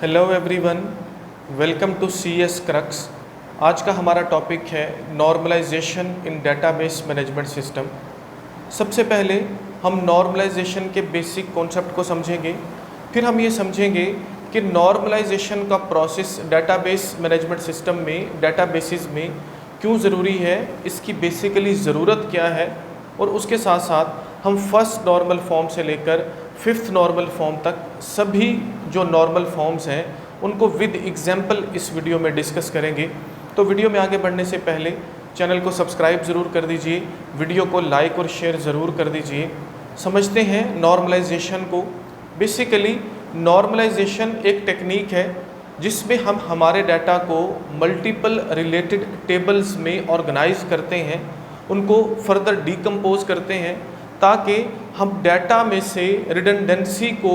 Hello everyone, welcome to CS crux. आज का हमारा टॉपिक है normalisation in database management system. सबसे पहले हम नॉर्मलाइजेशन के बेसिक कॉन्सेप्ट को समझेंगे, फिर हम ये समझेंगे कि नॉर्मलाइजेशन का प्रोसेस डेटाबेस मैनेजमेंट सिस्टम में, डेटाबेसेस में क्यों ज़रूरी है, इसकी बेसिकली ज़रूरत क्या है, और उसके साथ साथ हम फर्स्ट नॉर्मल फॉर्म से लेकर फिफ्थ नॉर्मल फॉर्म तक सभी जो नॉर्मल फॉर्म्स हैं उनको विद एग्जाम्पल इस वीडियो में डिस्कस करेंगे। तो वीडियो में आगे बढ़ने से पहले चैनल को सब्सक्राइब ज़रूर कर दीजिए, वीडियो को लाइक और शेयर ज़रूर कर दीजिए। समझते हैं नॉर्मलाइजेशन को। बेसिकली नॉर्मलाइजेशन एक टेक्निक है जिसमें हम हमारे डाटा को मल्टीपल रिलेटेड टेबल्स में ऑर्गेनाइज करते हैं, उनको फर्दर डिकम्पोज करते हैं ताकि हम डाटा में से रिडंडेंसी को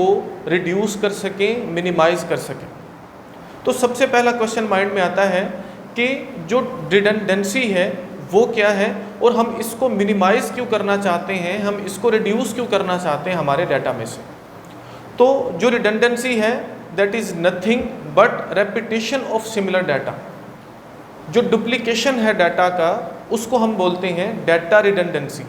रिड्यूस कर सकें, मिनिमाइज़ कर सकें। तो सबसे पहला क्वेश्चन माइंड में आता है कि जो रिडंडेंसी है वो क्या है और हम इसको मिनिमाइज़ क्यों करना चाहते हैं, हम इसको रिड्यूस क्यों करना चाहते हैं हमारे डाटा में से। तो जो रिडंडेंसी है that is nothing but repetition of similar data. जो डुप्लीकेशन है डाटा का उसको हम बोलते हैं डाटा रिडंडेंसी।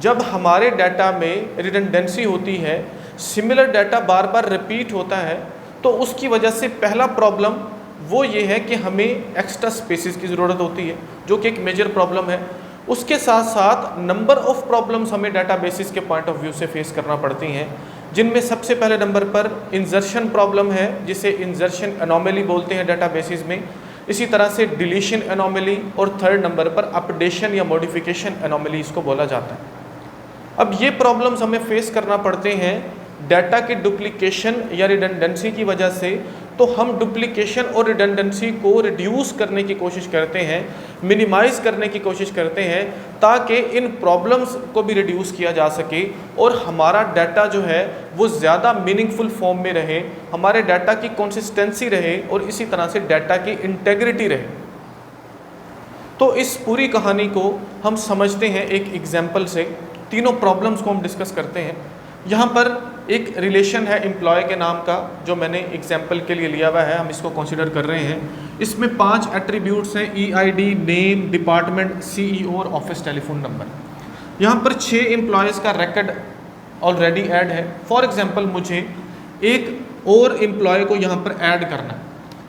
जब हमारे डाटा में रिडंडेंसी होती है, सिमिलर डाटा बार बार रिपीट होता है, तो उसकी वजह से पहला प्रॉब्लम वो ये है कि हमें एक्स्ट्रा स्पेसेस की ज़रूरत होती है, जो कि एक मेजर प्रॉब्लम है। उसके साथ साथ नंबर ऑफ़ प्रॉब्लम्स हमें डाटाबेसेस के पॉइंट ऑफ व्यू से फेस करना पड़ती हैं, जिनमें सबसे पहले नंबर पर इंजर्शन प्रॉब्लम है, जिसे इंजर्शन एनोमली बोलते हैं डाटाबेसेस में। इसी तरह से डिलीशन एनोमली, और थर्ड नंबर पर अपडेशन या मॉडिफिकेशन एनोमली इसको बोला जाता है। अब ये प्रॉब्लम्स हमें फेस करना पड़ते हैं डाटा की डुप्लीकेशन या रिडंडेंसी की वजह से। तो हम डुप्लीकेशन और रिडंडेंसी को रिड्यूस करने की कोशिश करते हैं, मिनिमाइज़ करने की कोशिश करते हैं, ताकि इन प्रॉब्लम्स को भी रिड्यूस किया जा सके और हमारा डाटा जो है वो ज़्यादा मीनिंगफुल फॉर्म में रहे, हमारे डाटा की कंसिस्टेंसी रहे और इसी तरह से डाटा की इंटेग्रिटी रहे। तो इस पूरी कहानी को हम समझते हैं एक एग्जाम्पल से। तीनों प्रॉब्लम्स को हम डिस्कस करते हैं। यहाँ पर एक रिलेशन है एम्प्लॉय के नाम का, जो मैंने एग्जाम्पल के लिए लिया हुआ है, हम इसको कंसीडर कर रहे हैं। इसमें 5 एट्रीब्यूट्स हैं: EID, नेम, डिपार्टमेंट, CEO और ऑफिस टेलीफोन नंबर। यहाँ पर 6 एम्प्लॉयज़ का रिकॉर्ड ऑलरेडी ऐड है। फॉर एग्जांपल मुझे एक और एम्प्लॉय को यहाँ पर ऐड करना है,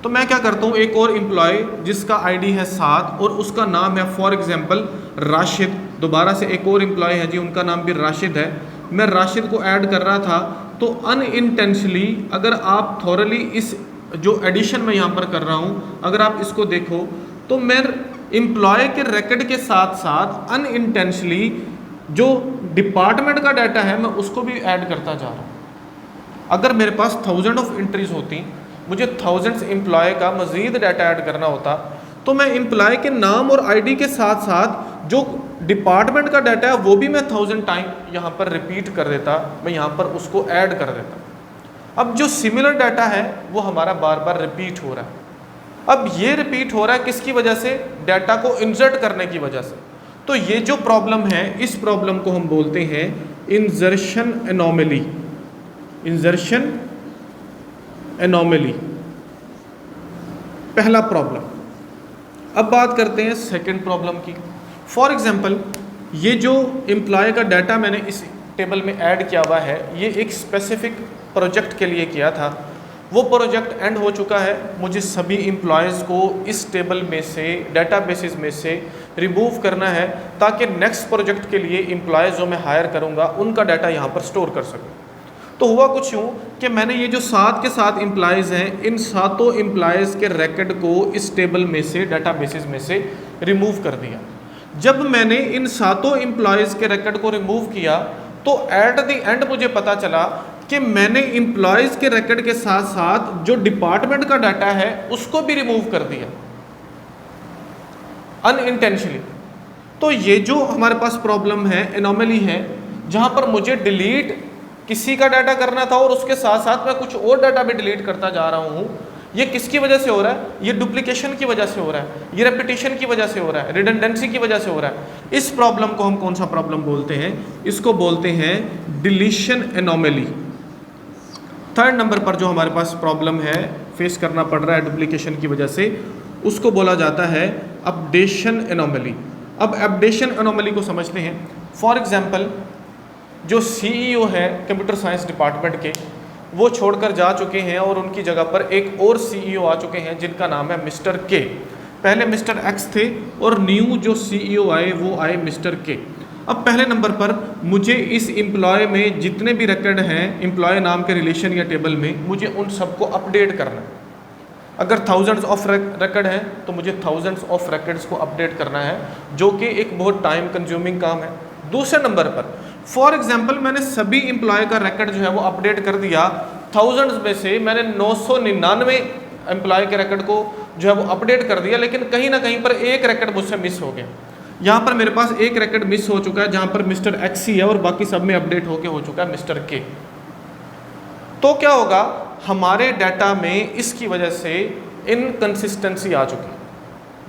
तो मैं क्या करता हूँ, एक और एम्प्लॉय जिसका ID है 7 और उसका नाम है फॉर एग्जांपल राशिद। दोबारा से एक और एम्प्लॉय है जी, उनका नाम भी राशिद है। मैं राशिद को ऐड कर रहा था, तो अनइंटेंशनली अगर आप थॉरली इस जो एडिशन मैं यहाँ पर कर रहा हूँ, अगर आप इसको देखो तो मैं एम्प्लॉय के रिकॉर्ड के साथ साथ अनइंटेंशनली जो डिपार्टमेंट का डाटा है मैं उसको भी ऐड करता जा रहा हूँ। अगर मेरे पास 1000 ऑफ एंट्रीज होती, मुझे 1000 एम्प्लॉय का मज़ीद डाटा ऐड करना होता, तो मैं एम्प्लॉय के नाम और ID के साथ साथ जो डिपार्टमेंट का डाटा है वो भी मैं 1000 टाइम यहाँ पर रिपीट कर देता, मैं यहाँ पर उसको ऐड कर देता। अब जो सिमिलर डाटा है वो हमारा बार बार रिपीट हो रहा है। अब ये रिपीट हो रहा है किसकी वजह से? डाटा को इंसर्ट करने की वजह से। तो ये जो प्रॉब्लम है, इस प्रॉब्लम को हम बोलते हैं इंजर्शन एनोमली। इंजर्शन एनोमली पहला प्रॉब्लम। अब बात करते हैं सेकंड प्रॉब्लम की। फॉर एग्जांपल ये जो एम्प्लॉय का डाटा मैंने इस टेबल में ऐड किया हुआ है, ये एक स्पेसिफिक प्रोजेक्ट के लिए किया था। वो प्रोजेक्ट एंड हो चुका है। मुझे सभी एम्प्लॉयज़ को इस टेबल में से, डाटाबेसेस में से रिमूव करना है, ताकि नेक्स्ट प्रोजेक्ट के लिए एम्प्लॉयज़ जो मैं हायर करूँगा उनका डाटा यहाँ पर स्टोर कर सकूँ। तो हुआ कुछ यूँ कि मैंने ये जो 7 के 7 एम्प्लॉयज़ हैं, इन 7 एम्प्लॉयज़ के रिकॉर्ड को इस टेबल में से, डाटाबेसेस में से रिमूव कर दिया। जब मैंने इन 7 एम्प्लॉयज़ के रिकॉर्ड को रिमूव किया तो एट द एंड मुझे पता चला कि मैंने एम्प्लॉयज़ के रिकॉर्ड के साथ साथ जो डिपार्टमेंट का डाटा है उसको भी रिमूव कर दिया अनइंटेंशनली। तो ये जो हमारे पास प्रॉब्लम है, एनोमली है, जहाँ पर मुझे डिलीट किसी का डाटा करना था और उसके साथ साथ मैं कुछ और डाटा भी डिलीट करता जा रहा हूँ, ये किसकी वजह से हो रहा है? ये डुप्लीकेशन की वजह से हो रहा है, ये रेपिटेशन की वजह से हो रहा है, रिडंडेंसी की वजह से हो रहा है। इस प्रॉब्लम को हम कौन सा प्रॉब्लम बोलते हैं? इसको बोलते हैं डिलीशन एनोमली। थर्ड नंबर पर जो हमारे पास प्रॉब्लम है, फेस करना पड़ रहा है डुप्लीकेशन की वजह से, उसको बोला जाता है अपडेशन एनोमली। अब अपडेशन एनोमली को समझते हैं। फॉर एग्जांपल, जो सीईओ है कंप्यूटर साइंस डिपार्टमेंट के, वो छोड़कर जा चुके हैं और उनकी जगह पर एक और सीईओ आ चुके हैं जिनका नाम है मिस्टर के। पहले मिस्टर एक्स थे और न्यू जो सीईओ आए वो आए मिस्टर के। अब पहले नंबर पर मुझे इस एम्प्लॉय में जितने भी रिकॉर्ड हैं एम्प्लॉय नाम के रिलेशन या टेबल में, मुझे उन सबको अपडेट करना है। अगर थाउजेंड्स ऑफ रिकॉर्ड हैं तो मुझे थाउजेंड्स ऑफ रिकॉर्ड्स को अपडेट करना है, जो कि एक बहुत टाइम कंज्यूमिंग काम है। दूसरे नंबर पर फॉर एग्जांपल, मैंने सभी एम्प्लॉय का रिकॉर्ड जो है वो अपडेट कर दिया। थाउजेंड्स में से मैंने 999 एम्प्लॉय के रिकॉर्ड को जो है वो अपडेट कर दिया, लेकिन कहीं ना कहीं पर एक रिकॉर्ड मुझसे मिस हो गया। यहाँ पर मेरे पास एक रिकॉर्ड मिस हो चुका है जहाँ पर मिस्टर एक्स ही है और बाकी सब में अपडेट होके हो चुका है मिस्टर के। तो क्या होगा, हमारे डाटा में इसकी वजह से इनकंसिस्टेंसी आ चुकी है,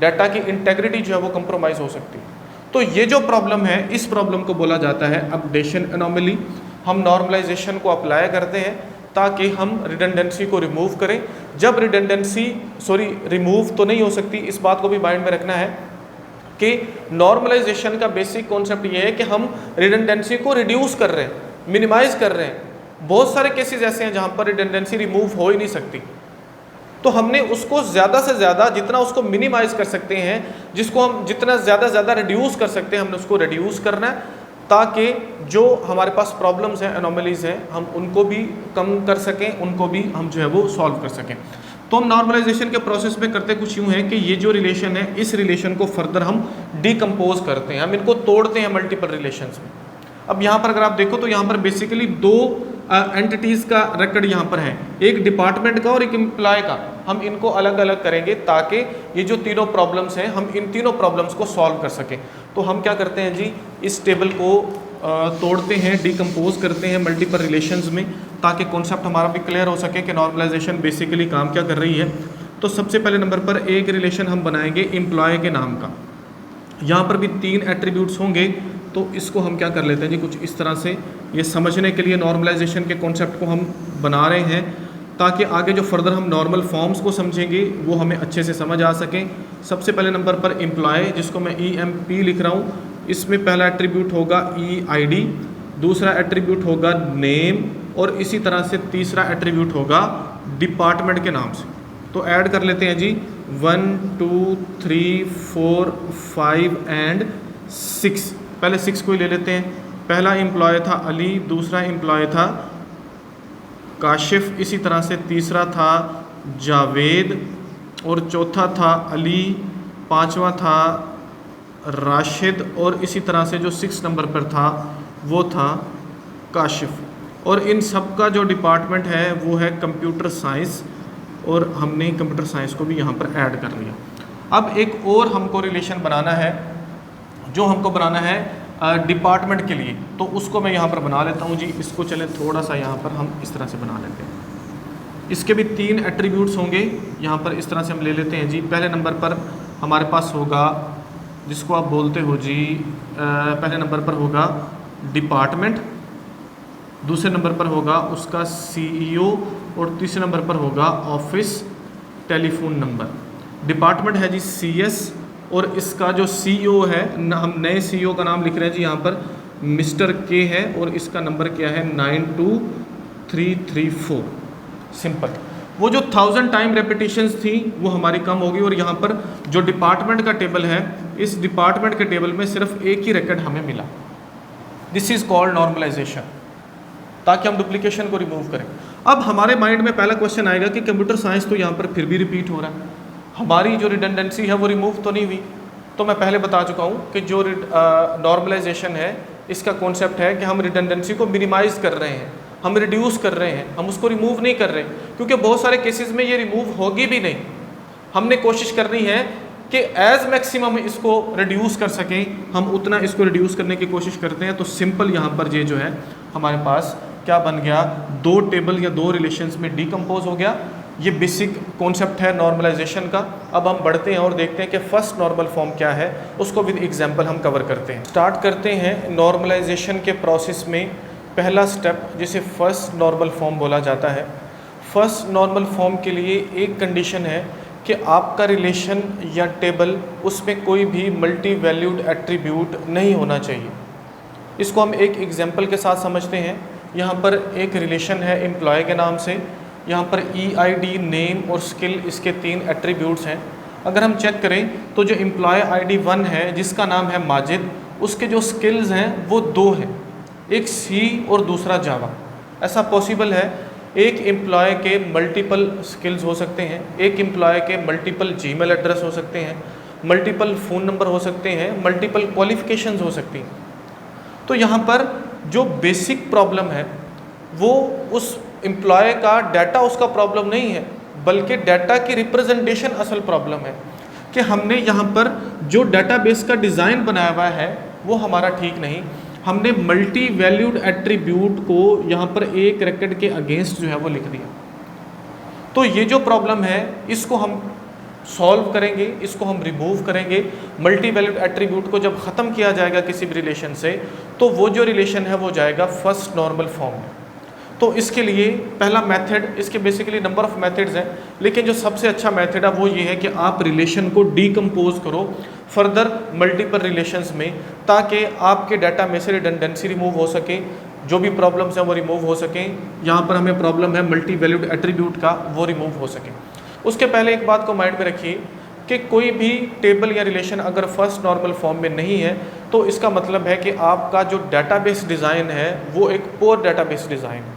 डाटा की इंटेग्रिटी जो है वो कंप्रोमाइज़ हो सकती है। तो ये जो प्रॉब्लम है, इस प्रॉब्लम को बोला जाता है अपडेशन एनोमली। हम नॉर्मलाइजेशन को अप्लाई करते हैं ताकि हम रिडंडेंसी को रिमूव करें। जब रिमूव तो नहीं हो सकती, इस बात को भी माइंड में रखना है कि नॉर्मलाइजेशन का बेसिक कॉन्सेप्ट ये है कि हम रिडंडेंसी को रिड्यूस कर रहे हैं, मिनिमाइज कर रहे हैं। बहुत सारे केसेस ऐसे हैं जहाँ पर रिडंडेंसी रिमूव हो ही नहीं सकती, तो हमने उसको ज़्यादा से ज़्यादा जितना उसको मिनिमाइज कर सकते हैं, जिसको हम जितना ज़्यादा रिड्यूस कर सकते हैं, हमने उसको रिड्यूस करना है ताकि जो हमारे पास प्रॉब्लम्स हैं, एनोमलीज़ हैं, हम उनको भी कम कर सकें, उनको भी हम जो है वो सॉल्व कर सकें। तो हम नॉर्मलाइजेशन के प्रोसेस में करते कुछ यूँ है कि ये जो रिलेशन है, इस रिलेशन को फर्दर हम डिकम्पोज करते हैं, हम इनको तोड़ते हैं मल्टीपल रिलेशंस में। अब यहाँ पर अगर आप देखो तो यहाँ पर बेसिकली दो एंटिटीज़ का रिकॉर्ड यहाँ पर है, एक डिपार्टमेंट का और एक एम्प्लॉय का। हम इनको अलग अलग करेंगे ताकि ये जो तीनों प्रॉब्लम्स हैं, हम इन तीनों प्रॉब्लम्स को सॉल्व कर सकें। तो हम क्या करते हैं जी, इस टेबल को तोड़ते हैं, डिकम्पोज करते हैं मल्टीपल रिलेशंस में, ताकि कॉन्सेप्ट हमारा भी क्लियर हो सके कि नॉर्मलाइजेशन बेसिकली काम क्या कर रही है। तो सबसे पहले नंबर पर एक रिलेशन हम बनाएंगे एम्प्लॉय के नाम का। यहाँ पर भी 3 एट्रीब्यूट्स होंगे, तो इसको हम क्या कर लेते हैं जी, कुछ इस तरह से, ये समझने के लिए नॉर्मलाइजेशन के कॉन्सेप्ट को हम बना रहे हैं ताकि आगे जो फर्दर हम नॉर्मल फॉर्म्स को समझेंगे वो हमें अच्छे से समझ आ सकें। सबसे पहले नंबर पर एम्प्लॉय, जिसको मैं EMP लिख रहा हूँ, इसमें पहला एट्रीब्यूट होगा EID, दूसरा एट्रीब्यूट होगा नेम, और इसी तरह से तीसरा एट्रीब्यूट होगा डिपार्टमेंट के नाम से। तो ऐड कर लेते हैं जी, 1 2 3 4 5 एंड 6। पहले 6 को ही ले लेते हैं। पहला एम्प्लॉय था अली, दूसरा एम्प्लॉय था काशिफ, इसी तरह से तीसरा था जावेद, और चौथा था अली, पांचवा था राशिद, और इसी तरह से जो 6 नंबर पर था वो था काशिफ। और इन सब का जो डिपार्टमेंट है वो है कंप्यूटर साइंस, और हमने कंप्यूटर साइंस को भी यहाँ पर ऐड कर लिया। अब एक और हमको रिलेशन बनाना है, जो हमको बनाना है डिपार्टमेंट के लिए, तो उसको मैं यहाँ पर बना लेता हूँ जी। इसको चलें थोड़ा सा यहाँ पर हम इस तरह से बना लेते हैं। इसके भी 3 एट्रीब्यूट्स होंगे, यहाँ पर इस तरह से हम ले लेते हैं जी। पहले नंबर पर हमारे पास होगा, जिसको आप बोलते हो जी, पहले नंबर पर होगा डिपार्टमेंट, दूसरे नंबर पर होगा उसका CEO, और तीसरे नंबर पर होगा ऑफिस टेलीफोन नंबर। डिपार्टमेंट है जी CS, और इसका जो CEO है, हम नए CEO का नाम लिख रहे हैं जी, यहाँ पर मिस्टर के है, और इसका नंबर क्या है 92334। सिंपल। वो जो 1000 टाइम रेपिटेशंस थी वो हमारी कम होगी, और यहाँ पर जो डिपार्टमेंट का टेबल है, इस डिपार्टमेंट के टेबल में सिर्फ एक ही रिकॉर्ड हमें मिला। दिस इज़ कॉल्ड नॉर्मलाइजेशन, ताकि हम डुप्लीकेशन को रिमूव करें। अब हमारे माइंड में पहला क्वेश्चन आएगा कि कंप्यूटर साइंस तो यहाँ पर फिर भी रिपीट हो रहा है, हमारी जो रिडंडेंसी है वो रिमूव तो नहीं हुई। तो मैं पहले बता चुका हूँ कि जो नॉर्मलाइजेशन है, इसका कॉन्सेप्ट है कि हम रिडंडेंसी को मिनिमाइज़ कर रहे हैं, हम रिड्यूस कर रहे हैं, हम उसको रिमूव नहीं कर रहे, क्योंकि बहुत सारे केसेस में ये रिमूव होगी भी नहीं। हमने कोशिश करनी है कि एज मैक्सिमम इसको रिड्यूस कर सकें, हम उतना इसको रिड्यूस करने की कोशिश करते हैं। तो सिंपल यहाँ पर ये जो है हमारे पास क्या बन गया, 2 टेबल या 2 रिलेशंस में डिकम्पोज हो गया। ये बेसिक कॉन्सेप्ट है नॉर्मलाइजेशन का। अब हम बढ़ते हैं और देखते हैं कि फर्स्ट नॉर्मल फॉर्म क्या है, उसको विद एग्जांपल हम कवर करते हैं। स्टार्ट करते हैं नॉर्मलाइजेशन के प्रोसेस में। पहला स्टेप जिसे फर्स्ट नॉर्मल फॉर्म बोला जाता है। फर्स्ट नॉर्मल फॉर्म के लिए एक कंडीशन है कि आपका रिलेशन या टेबल उसमें कोई भी मल्टी वैल्यूड एट्रीब्यूट नहीं होना चाहिए। इसको हम एक एग्जांपल के साथ समझते हैं। यहाँ पर एक रिलेशन है एम्प्लॉय के नाम से, यहाँ पर EID नेम और स्किल इसके 3 एट्रीब्यूट्स हैं। अगर हम चेक करें तो जो एम्प्लॉय ID 1 है जिसका नाम है माजिद, उसके जो स्किल्स हैं वो 2 हैं, एक C और दूसरा जावा। ऐसा पॉसिबल है, एक एम्प्लॉय के मल्टीपल स्किल्स हो सकते हैं, एक एम्प्लॉय के मल्टीपल जीमेल एड्रेस हो सकते हैं, मल्टीपल फ़ोन नंबर हो सकते हैं, मल्टीपल क्वालिफ़िकेशंस हो सकती हैं। तो यहाँ पर जो बेसिक प्रॉब्लम है वो उस एम्प्लॉय का डाटा उसका प्रॉब्लम नहीं है, बल्कि डाटा की रिप्रेजेंटेशन असल प्रॉब्लम है कि हमने यहाँ पर जो डाटाबेस का डिज़ाइन बनाया हुआ है वो हमारा ठीक नहीं। हमने मल्टी वैल्यूड एट्रीब्यूट को यहाँ पर एक रिकॉर्ड के अगेंस्ट जो है वो लिख दिया। तो ये जो प्रॉब्लम है इसको हम सॉल्व करेंगे, इसको हम रिमूव करेंगे। मल्टी वैल्यूड एट्रीब्यूट को जब ख़त्म किया जाएगा किसी भी रिलेशन से, तो वो जो रिलेशन है वो जाएगा फर्स्ट नॉर्मल फॉर्म में। तो इसके लिए पहला मेथड, इसके बेसिकली नंबर ऑफ़ मेथड्स हैं, लेकिन जो सबसे अच्छा मेथड है वो ये है कि आप रिलेशन को डीकम्पोज करो फर्दर मल्टीपल रिलेशंस में, ताकि आपके डाटा में से रिडंडेंसी रिमूव हो सके, जो भी प्रॉब्लम्स हैं वो रिमूव हो सकें। यहाँ पर हमें प्रॉब्लम है मल्टी वैल्यूड एट्रीब्यूट का, वो रिमूव हो सके। उसके पहले एक बात को माइंड में रखिए कि कोई भी टेबल या रिलेशन अगर फर्स्ट नॉर्मल फॉर्म में नहीं है तो इसका मतलब है कि आपका जो डाटाबेस डिज़ाइन है वो एक पुअर डाटाबेस डिज़ाइन है।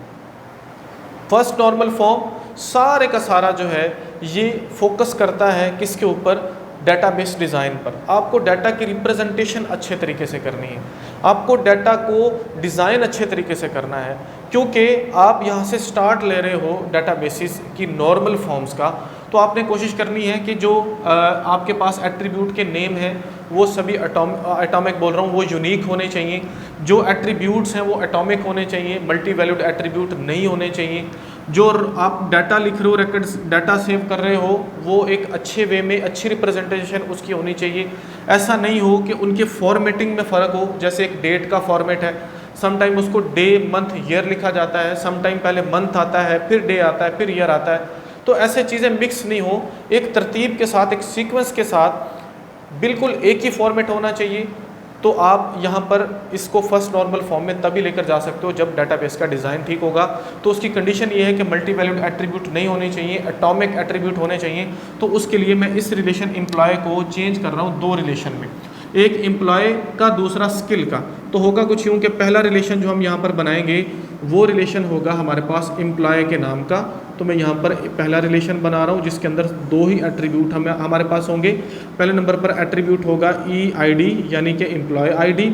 फर्स्ट नॉर्मल फॉर्म सारे का सारा जो है ये फोकस करता है किसके ऊपर? डाटाबेस डिज़ाइन पर। आपको डाटा की रिप्रेजेंटेशन अच्छे तरीके से करनी है, आपको डाटा को डिज़ाइन अच्छे तरीके से करना है, क्योंकि आप यहाँ से स्टार्ट ले रहे हो डाटाबेसिस की नॉर्मल फॉर्म्स का। तो आपने कोशिश करनी है कि जो आपके पास एट्रीब्यूट के नेम हैं वो सभी एटॉमिक बोल रहा हूँ, वो यूनिक होने चाहिए। जो एट्रीब्यूट्स हैं वो एटॉमिक होने चाहिए, मल्टी वैल्यूड एट्रीब्यूट नहीं होने चाहिए। जो आप डाटा लिख रहे हो, रिकॉर्ड्स डाटा सेव कर रहे हो, वो एक अच्छे वे में अच्छी रिप्रेजेंटेशन उसकी होनी चाहिए। ऐसा नहीं हो कि उनके फॉर्मेटिंग में फ़र्क हो। जैसे एक डेट का फॉर्मेट है, समटाइम उसको डे मंथ ईयर लिखा जाता है, समटाइम पहले मंथ आता है, फिर डे आता है, फिर ईयर आता है। तो ऐसे चीज़ें मिक्स नहीं हो, एक तरतीब के साथ, एक सीक्वेंस के साथ बिल्कुल एक ही फॉर्मेट होना चाहिए। तो आप यहाँ पर इसको फर्स्ट नॉर्मल फॉर्म में तभी लेकर जा सकते हो जब डाटाबेस का डिज़ाइन ठीक होगा। तो उसकी कंडीशन ये है कि मल्टी वैल्यूड एट्रीब्यूट नहीं होने चाहिए, एटॉमिक एट्रीब्यूट होने चाहिए। तो उसके लिए मैं इस रिलेशन एम्प्लॉय को चेंज कर रहा हूँ 2 रिलेशन में, एक एम्प्लॉय का, दूसरा स्किल का। तो होगा कुछ यूँ कि पहला रिलेशन जो हम यहाँ पर बनाएंगे वो रिलेशन होगा हमारे पास एम्प्लॉय के नाम का। तो मैं यहाँ पर पहला रिलेशन बना रहा हूँ जिसके अंदर 2 ही एट्रीब्यूट हमारे पास होंगे। पहले नंबर पर एट्रीब्यूट होगा EID यानी कि एम्प्लॉय ID,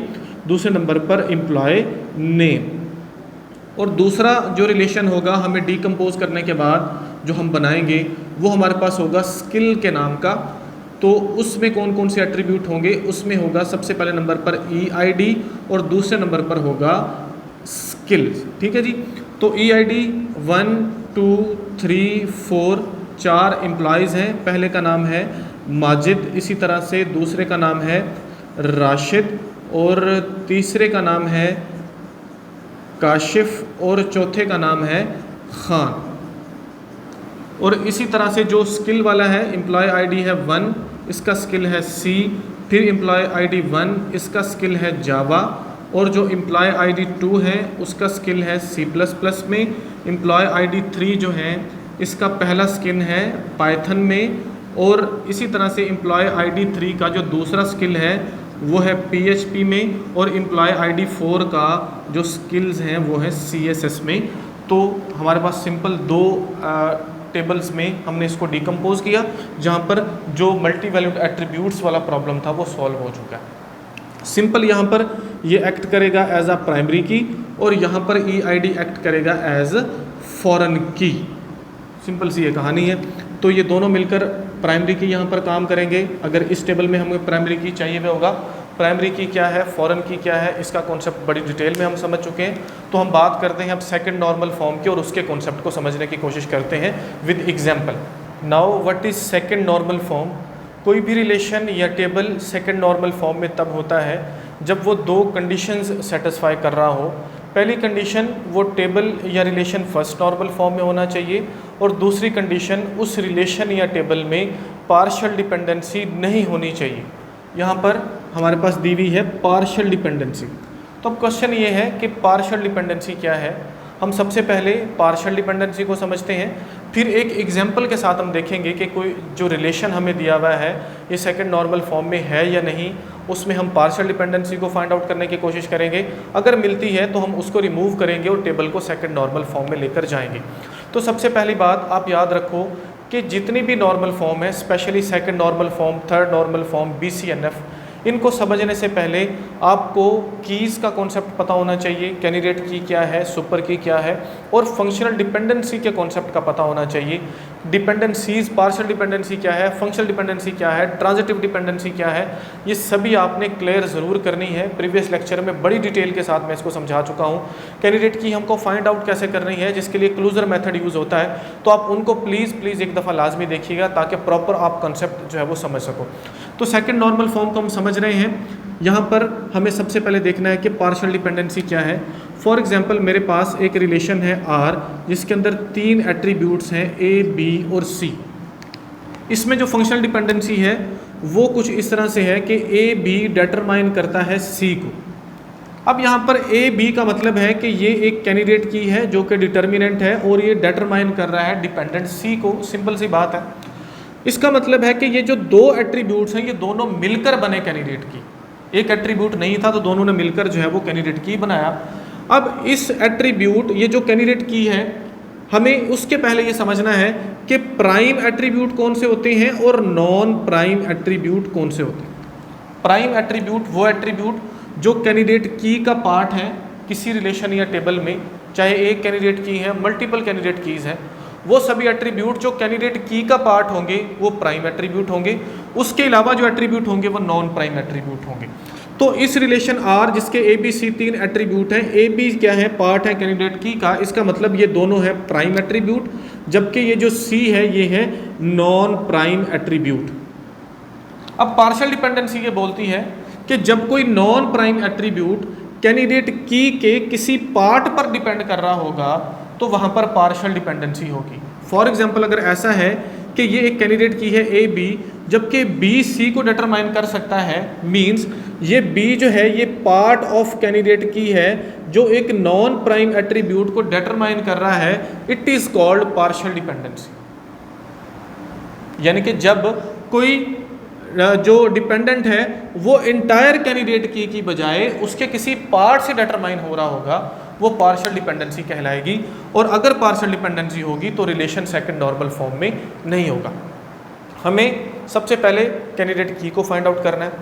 दूसरे नंबर पर एम्प्लॉय नेम। और दूसरा जो रिलेशन होगा हमें डीकम्पोज करने के बाद जो हम बनाएंगे वो हमारे पास होगा स्किल के नाम का। तो उसमें कौन कौन से एट्रीब्यूट होंगे? उसमें होगा सबसे पहले नंबर पर EID और दूसरे नंबर पर होगा स्किल। ठीक है जी। तो EID 1 2 3 4 4 एम्प्लॉयज़ हैं। पहले का नाम है माजिद, इसी तरह से दूसरे का नाम है राशिद और तीसरे का नाम है काशिफ और चौथे का नाम है खान। और इसी तरह से जो स्किल वाला है, एम्प्लॉय ID है 1, इसका स्किल है C, फिर एम्प्लॉय ID 1 इसका स्किल है जावा, और जो एम्प्लॉय ID 2 है उसका स्किल है C++ में। एम्प्लॉय ID 3 जो है इसका पहला स्किल है पाइथन में, और इसी तरह से एम्प्लॉय ID 3 का जो दूसरा स्किल है वो है PHP में, और एम्प्लॉय ID 4 का जो स्किल्स हैं वो है CSS में। तो हमारे पास सिंपल 2 टेबल्स में हमने इसको डिकम्पोज किया, जहाँ पर जो मल्टी वैल्यूड एट्रीब्यूट्स वाला प्रॉब्लम था वो सॉल्व हो चुका है। सिंपल यहाँ पर ये एक्ट करेगा एज अ प्राइमरी की, और यहाँ पर EID एक्ट करेगा एज फॉरेन की। सिंपल सी ये कहानी है। तो ये दोनों मिलकर प्राइमरी की यहाँ पर काम करेंगे। अगर इस टेबल में हमें प्राइमरी की चाहिए हुआ होगा, प्राइमरी की क्या है, फॉरेन की क्या है, इसका कॉन्सेप्ट बड़ी डिटेल में हम समझ चुके हैं। तो हम बात करते हैं अब सेकंड नॉर्मल फॉर्म की, और उसके कॉन्सेप्ट को समझने की कोशिश करते हैं with example. Now what is second normal form? कोई भी रिलेशन या टेबल सेकंड नॉर्मल फॉर्म में तब होता है जब वो 2 कंडीशंस सेटिस्फाई कर रहा हो। पहली कंडीशन वो टेबल या रिलेशन फर्स्ट नॉर्मल फॉर्म में होना चाहिए, और दूसरी कंडीशन उस रिलेशन या टेबल में पार्शियल डिपेंडेंसी नहीं होनी चाहिए। यहाँ पर हमारे पास दी हुई है पार्शियल डिपेंडेंसी। तो अब क्वेश्चन ये है कि पार्शियल डिपेंडेंसी क्या है। हम सबसे पहले पार्शियल डिपेंडेंसी को समझते हैं, फिर एक एग्जांपल के साथ हम देखेंगे कि कोई जो रिलेशन हमें दिया हुआ है ये सेकंड नॉर्मल फॉर्म में है या नहीं, उसमें हम पार्शियल डिपेंडेंसी को फाइंड आउट करने की कोशिश करेंगे। अगर मिलती है तो हम उसको रिमूव करेंगे और टेबल को सेकंड नॉर्मल फॉर्म में लेकर जाएंगे। तो सबसे पहली बात आप याद रखो कि जितनी भी नॉर्मल फॉर्म है, specially second normal form, third normal form, BCNF, इनको समझने से पहले आपको कीज़ का कॉन्सेप्ट पता होना चाहिए। कैंडिडेट की क्या है, सुपर की क्या है, और फंक्शनल डिपेंडेंसी के कॉन्सेप्ट का पता होना चाहिए। डिपेंडेंसीज, पार्शियल डिपेंडेंसी क्या है, फंक्शनल डिपेंडेंसी क्या है, ट्रांजिटिव डिपेंडेंसी क्या है, ये सभी आपने क्लियर ज़रूर करनी है। प्रीवियस लेक्चर में बड़ी डिटेल के साथ मैं इसको समझा चुका हूँ। कैंडिडेट की हमको फाइंड आउट कैसे करनी है, जिसके लिए क्लूजर मेथड यूज़ होता है, तो आप उनको प्लीज़ एक दफ़ा लाजमी देखिएगा ताकि प्रॉपर आप कंसेप्ट जो है वो समझ सको। तो सेकंड नॉर्मल फॉर्म को हम समझ रहे हैं। यहाँ पर हमें सबसे पहले देखना है कि पार्शियल डिपेंडेंसी क्या है। फॉर एग्जांपल मेरे पास एक रिलेशन है R, जिसके अंदर 3 एट्रीब्यूट्स हैं A, B और C। इसमें जो फंक्शनल डिपेंडेंसी है वो कुछ इस तरह से है कि A, B डिटरमाइन करता है C को। अब यहाँ पर A, B का मतलब है कि ये एक कैंडिडेट की है जो कि डिटर्मिनेंट है, और ये डिटरमाइन कर रहा है डिपेंडेंट C को। सिंपल सी बात है। इसका मतलब है कि ये जो 2 एट्रीब्यूट्स हैं ये दोनों मिलकर बने कैंडिडेट की। एक एट्रीब्यूट नहीं था तो दोनों ने मिलकर जो है वो कैंडिडेट की बनाया। अब इस एट्रीब्यूट, ये जो कैंडिडेट की है, हमें उसके पहले ये समझना है कि प्राइम एट्रीब्यूट कौन से होते हैं और नॉन प्राइम एट्रीब्यूट कौन से होते हैं। प्राइम एट्रीब्यूट वो एट्रीब्यूट जो कैंडिडेट की का पार्ट है किसी रिलेशन या टेबल में, चाहे एक कैंडिडेट की है, मल्टीपल कैंडिडेट कीज़ हैं, वो सभी एट्रीब्यूट जो कैंडिडेट की का पार्ट होंगे वो प्राइम एट्रीब्यूट होंगे। उसके अलावा जो एट्रीब्यूट होंगे वो नॉन प्राइम एट्रीब्यूट होंगे। तो इस रिलेशन R जिसके ABC 3 एट्रीब्यूट हैं, AB क्या है, पार्ट है कैंडिडेट की का, इसका मतलब ये दोनों है प्राइम एट्रीब्यूट, जबकि ये जो C है ये है नॉन प्राइम एट्रीब्यूट। अब पार्शियल डिपेंडेंसी ये बोलती है कि जब कोई नॉन प्राइम एट्रीब्यूट कैंडिडेट की के किसी पार्ट पर डिपेंड कर रहा होगा तो वहाँ पर पार्शियल डिपेंडेंसी होगी। फॉर एग्जाम्पल अगर ऐसा है कि ये एक कैंडिडेट की है AB, जबकि B C को डिटरमाइन कर सकता है, मींस ये B जो है ये पार्ट ऑफ कैंडिडेट की है जो एक नॉन प्राइम एट्रीब्यूट को डिटरमाइन कर रहा है, it is called partial dependency. यानी कि जब कोई जो डिपेंडेंट है वो इंटायर कैंडिडेट की बजाय उसके किसी पार्ट से डिटरमाइन हो रहा होगा, वो पार्शियल डिपेंडेंसी कहलाएगी। और अगर पार्शियल डिपेंडेंसी होगी तो रिलेशन सेकंड नॉर्मल फॉर्म में नहीं होगा। हमें सबसे पहले कैंडिडेट की को फाइंड आउट करना है,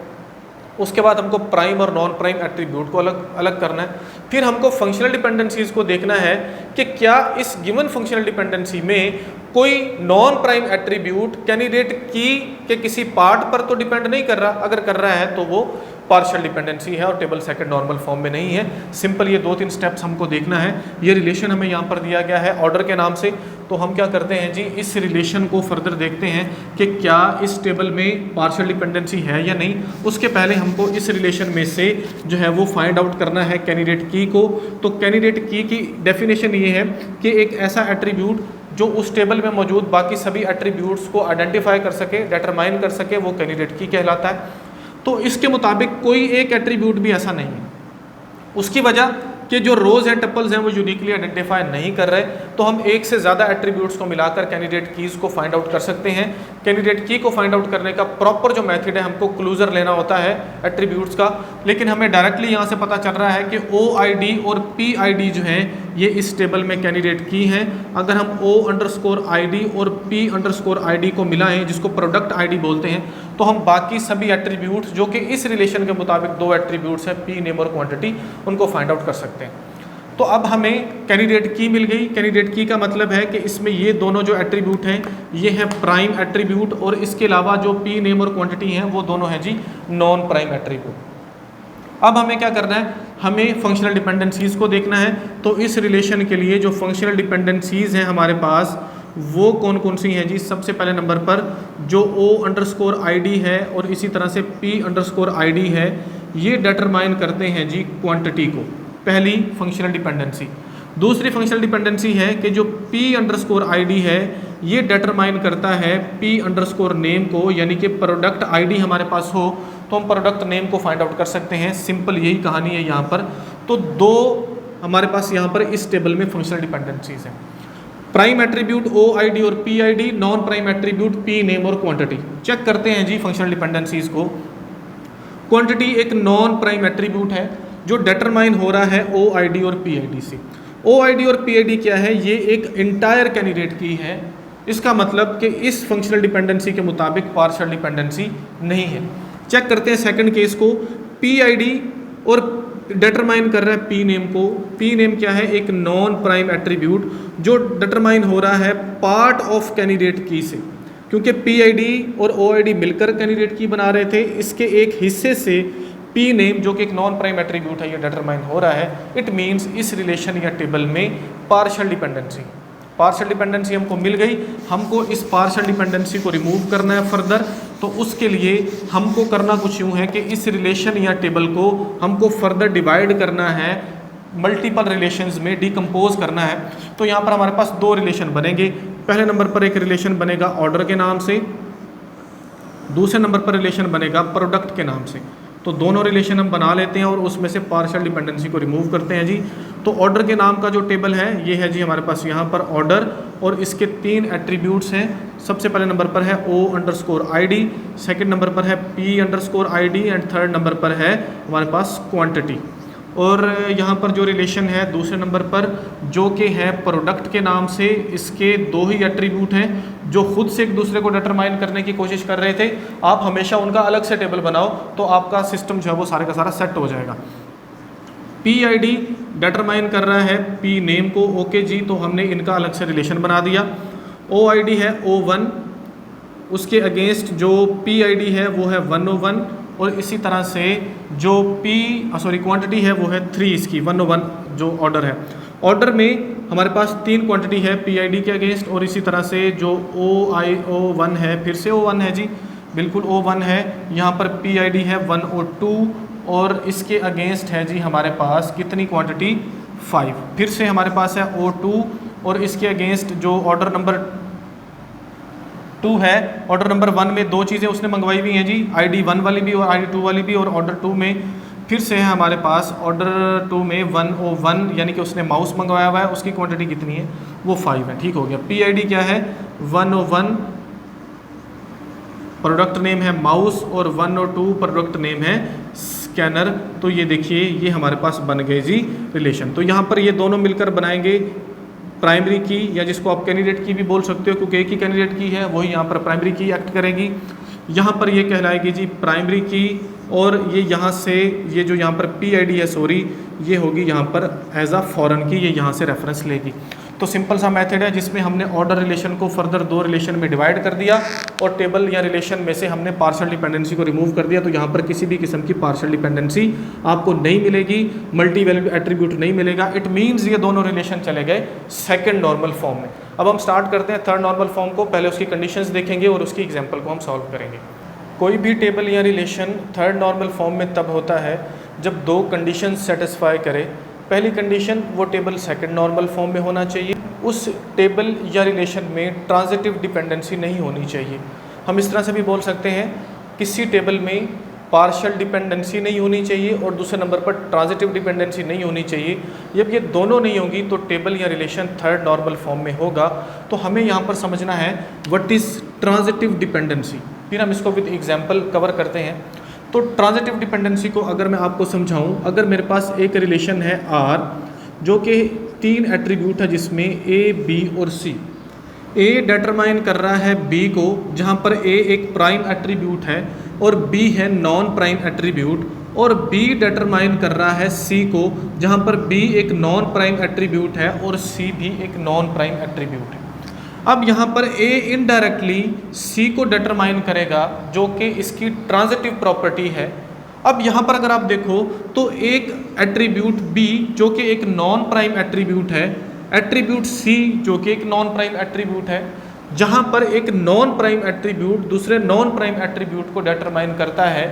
उसके बाद हमको प्राइम और नॉन प्राइम एट्रीब्यूट को अलग अलग करना है, फिर हमको फंक्शनल डिपेंडेंसीज को देखना है कि क्या इस गिवन फंक्शनल डिपेंडेंसी में कोई नॉन प्राइम एट्रीब्यूट कैंडिडेट की के किसी पार्ट पर तो डिपेंड नहीं कर रहा, अगर कर रहा है तो वो पार्शियल डिपेंडेंसी है और टेबल सेकंड नॉर्मल फॉर्म में नहीं है। सिंपल ये 2-3 स्टेप्स हमको देखना है। ये रिलेशन हमें यहाँ पर दिया गया है ऑर्डर के नाम से, तो हम क्या करते हैं जी, इस रिलेशन को फर्दर देखते हैं कि क्या इस टेबल में पार्शियल डिपेंडेंसी है या नहीं। उसके पहले हमको इस रिलेशन में से जो है वो फाइंड आउट करना है कैंडिडेट की को। तो कैंडिडेट की डेफिनेशन ये है कि एक ऐसा एट्रीब्यूट जो उस टेबल में मौजूद बाकी सभी एट्रीब्यूट्स को आइडेंटिफाई कर सके, डिटरमाइन कर सके, वो कैंडिडेट की कहलाता है। तो इसके मुताबिक कोई एक एट्रीब्यूट भी ऐसा नहीं है। उसकी वजह कि जो रोज़ हैं, टपल्स हैं, वो यूनिकली आइडेंटिफाई नहीं कर रहे, तो हम एक से ज़्यादा एट्रीब्यूट्स को मिलाकर कैंडिडेट कीज़ को फाइंड आउट कर सकते हैं। कैंडिडेट की को फाइंड आउट करने का प्रॉपर जो मेथड है, हमको क्लूजर लेना होता है एट्रीब्यूट्स का, लेकिन हमें डायरेक्टली यहाँ से पता चल रहा है कि OID और PID जो हैं ये इस टेबल में कैंडिडेट की हैं। अगर हम O_ID और P_ID को मिलाएं, जिसको प्रोडक्ट ID बोलते हैं, तो हम बाकी सभी एट्रीब्यूट्स जो कि इस रिलेशन के मुताबिक 2 एट्रीब्यूट्स हैं, P, नेम और क्वांटिटी, उनको फाइंड आउट कर सकते हैं। तो अब हमें कैंडिडेट की मिल गई। कैंडिडेट की का मतलब है कि इसमें ये दोनों जो एट्रीब्यूट हैं ये हैं प्राइम एट्रीब्यूट, और इसके अलावा जो P, नेम और क्वांटिटी हैं वो दोनों हैं जी नॉन प्राइम एट्रीब्यूट। अब हमें क्या करना है, हमें फंक्शनल डिपेंडेंसीज़ को देखना है। तो इस रिलेशन के लिए जो फंक्शनल डिपेंडेंसीज़ हैं हमारे पास वो कौन कौन सी हैं जी। सबसे पहले नंबर पर जो O_ID है और इसी तरह से P_ID है, ये डिटरमाइन करते हैं जी क्वांटिटी को। पहली फंक्शनल डिपेंडेंसी। दूसरी फंक्शनल डिपेंडेंसी है कि जो P_id है ये डिटरमाइन करता है P_name को, यानी कि प्रोडक्ट आईडी हमारे पास हो तो हम प्रोडक्ट नेम को फाइंड आउट कर सकते हैं। सिंपल यही कहानी है यहाँ पर। तो दो हमारे पास यहाँ पर इस टेबल में फंक्शनल डिपेंडेंसीज हैं, प्राइम एट्रीब्यूट OID और PID, non prime attribute P name और क्वांटिटी। चेक करते हैं जी फंक्शनल डिपेंडेंसीज को। क्वांटिटी एक नॉन प्राइम एट्रीब्यूट है जो डिटरमाइन हो रहा है OID और PID से। OID और PID क्या है? ये एक इंटायर कैंडिडेट की है। इसका मतलब कि इस फंक्शनल डिपेंडेंसी के मुताबिक पार्शियल डिपेंडेंसी नहीं है। चेक करते हैं सेकंड केस को। PID और डिटरमाइन कर रहा है P नेम को। P नेम क्या है? एक नॉन प्राइम एट्रीब्यूट जो डिटरमाइन हो रहा है पार्ट ऑफ कैंडिडेट की से, क्योंकि PID और OID मिलकर कैंडिडेट की बना रहे थे। इसके एक हिस्से से P नेम जो कि एक नॉन प्राइम एट्रीब्यूट है ये डिटरमाइन हो रहा है। इट मीन्स इस रिलेशन या टेबल में पार्शियल डिपेंडेंसी हमको मिल गई। हमको इस पार्शियल डिपेंडेंसी को रिमूव करना है फर्दर। तो उसके लिए हमको करना कुछ यूँ है कि इस रिलेशन या टेबल को हमको फर्दर डिवाइड करना है, मल्टीपल रिलेशंस में डिकम्पोज करना है। तो यहाँ पर हमारे पास दो रिलेशन बनेंगे। पहले नंबर पर एक रिलेशन बनेगा ऑर्डर के नाम से, दूसरे नंबर पर रिलेशन बनेगा प्रोडक्ट के नाम से। तो दोनों रिलेशन हम बना लेते हैं और उसमें से पार्शियल डिपेंडेंसी को रिमूव करते हैं जी। तो ऑर्डर के नाम का जो टेबल है ये है जी हमारे पास यहाँ पर ऑर्डर, और इसके 3 एट्रीब्यूट्स हैं। सबसे पहले नंबर पर है O_ID, सेकंड नंबर पर है P_ID एंड थर्ड नंबर पर है हमारे पास क्वांटिटी। और यहाँ पर जो रिलेशन है दूसरे नंबर पर जो कि है प्रोडक्ट के नाम से, इसके 2 ही एट्रीब्यूट हैं जो खुद से एक दूसरे को डिटरमाइन करने की कोशिश कर रहे थे। आप हमेशा उनका अलग से टेबल बनाओ तो आपका सिस्टम जो है वो सारे का सारा सेट हो जाएगा। PID डिटरमाइन कर रहा है P नेम को। ओके जी, तो हमने इनका अलग से रिलेशन बना दिया। OID है O1, उसके अगेंस्ट जो PID है वो है 101, और इसी तरह से जो क्वांटिटी है वो है 3 इसकी 101 जो ऑर्डर है। ऑर्डर में हमारे पास 3 क्वांटिटी है PID के अगेंस्ट, और इसी तरह से जो O1 है, फिर से O1 है जी, बिल्कुल O1 है। यहाँ पर PID है 102 और इसके अगेंस्ट है जी हमारे पास कितनी क्वांटिटी? 5। फिर से हमारे पास है O2 और इसके अगेंस्ट जो ऑर्डर नंबर 2 है। ऑर्डर नंबर 1 में 2 चीज़ें उसने मंगवाई हुई हैं जी, ID 1 वाली भी और ID 2 वाली भी। और ऑर्डर 2 में फिर से है हमारे पास ऑर्डर 2 में 101, यानी कि उसने माउस मंगवाया हुआ है, उसकी क्वांटिटी कितनी है? वो 5 है। ठीक हो गया। PID क्या है? 101 प्रोडक्ट नेम है माउस और 102 प्रोडक्ट नेम है स्कैनर। तो ये देखिए ये हमारे पास बन गए जी रिलेशन। तो यहाँ पर ये दोनों मिलकर बनाएंगे प्राइमरी की, या जिसको आप कैंडिडेट की भी बोल सकते हो, क्योंकि एक ही कैंडिडेट की है वही यहाँ पर प्राइमरी की एक्ट करेगी। यहाँ पर ये कहलाएगी जी प्राइमरी की, और ये यहाँ से ये जो यहाँ पर PID है सॉरी, ये होगी यहाँ पर एज अ फॉरेन की, ये यहाँ से रेफरेंस लेगी। तो सिंपल सा मेथड है जिसमें हमने ऑर्डर रिलेशन को फर्दर 2 रिलेशन में डिवाइड कर दिया और टेबल या रिलेशन में से हमने पार्शियल डिपेंडेंसी को रिमूव कर दिया। तो यहाँ पर किसी भी किस्म की पार्शियल डिपेंडेंसी आपको नहीं मिलेगी, मल्टी वैल्यू एट्रीब्यूट नहीं मिलेगा। इट मीन्स ये दोनों रिलेशन चले गए सेकंड नॉर्मल फॉर्म में। अब हम स्टार्ट करते हैं थर्ड नॉर्मल फॉर्म को। पहले उसकी कंडीशंस देखेंगे और उसकी एग्जाम्पल को हम सॉल्व करेंगे। कोई भी टेबल या रिलेशन थर्ड नॉर्मल फॉर्म में तब होता है जब 2 कंडीशन सेटिस्फाई करे। पहली कंडीशन वो टेबल सेकंड नॉर्मल फॉर्म में होना चाहिए, उस टेबल या रिलेशन में ट्रांजिटिव डिपेंडेंसी नहीं होनी चाहिए। हम इस तरह से भी बोल सकते हैं किसी टेबल में पार्शियल डिपेंडेंसी नहीं होनी चाहिए और दूसरे नंबर पर ट्रांजिटिव डिपेंडेंसी नहीं होनी चाहिए। जब ये दोनों नहीं होंगी तो टेबल या रिलेशन थर्ड नॉर्मल फॉर्म में होगा। तो हमें यहाँ पर समझना है व्हाट इज़ ट्रांजिटिव डिपेंडेंसी, फिर हम इसको विद एग्जांपल कवर करते हैं। तो ट्रांजिटिव डिपेंडेंसी को अगर मैं आपको समझाऊं, अगर मेरे पास एक रिलेशन है R जो कि 3 एट्रीब्यूट है जिसमें A, B और C। A डिटरमाइन कर रहा है B को, जहाँ पर A एक प्राइम एट्रीब्यूट है और B है नॉन प्राइम एट्रीब्यूट, और B डिटरमाइन कर रहा है C को, जहाँ पर B एक नॉन प्राइम एट्रीब्यूट है और C भी एक नॉन प्राइम एट्रीब्यूट है। अब यहाँ पर A इनडायरेक्टली C को डिटरमाइन करेगा जो कि इसकी ट्रांजिटिव प्रॉपर्टी है। अब यहाँ पर अगर आप देखो तो एक एट्रीब्यूट B जो कि एक नॉन प्राइम एट्रीब्यूट है, एट्रीब्यूट C जो कि एक नॉन प्राइम एट्रीब्यूट है, जहाँ पर एक नॉन प्राइम एट्रीब्यूट दूसरे नॉन प्राइम एट्रीब्यूट को डिटरमाइन करता है,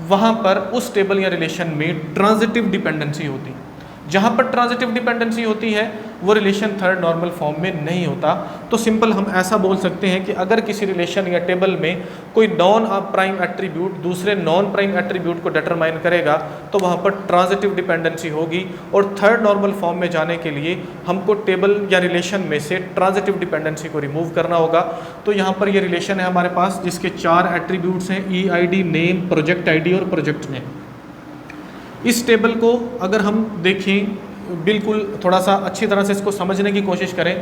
वहाँ पर उस टेबल या रिलेशन में ट्रांजिटिव डिपेंडेंसी होती है। जहाँ पर ट्रांजिटिव डिपेंडेंसी होती है वो रिलेशन थर्ड नॉर्मल फॉर्म में नहीं होता। तो सिंपल हम ऐसा बोल सकते हैं कि अगर किसी रिलेशन या टेबल में कोई नॉन प्राइम एट्रीब्यूट दूसरे नॉन प्राइम एट्रीब्यूट को डिटरमाइन करेगा तो वहाँ पर ट्रांजिटिव डिपेंडेंसी होगी, और थर्ड नॉर्मल फॉर्म में जाने के लिए हमको टेबल या रिलेशन में से ट्रांजिटिव डिपेंडेंसी को रिमूव करना होगा। तो यहाँ पर ये रिलेशन है हमारे पास जिसके 4 एट्रीब्यूट्स हैं, EID, नेम, प्रोजेक्ट ID और प्रोजेक्ट नेम। इस टेबल को अगर हम देखें बिल्कुल थोड़ा सा अच्छी तरह से इसको समझने की कोशिश करें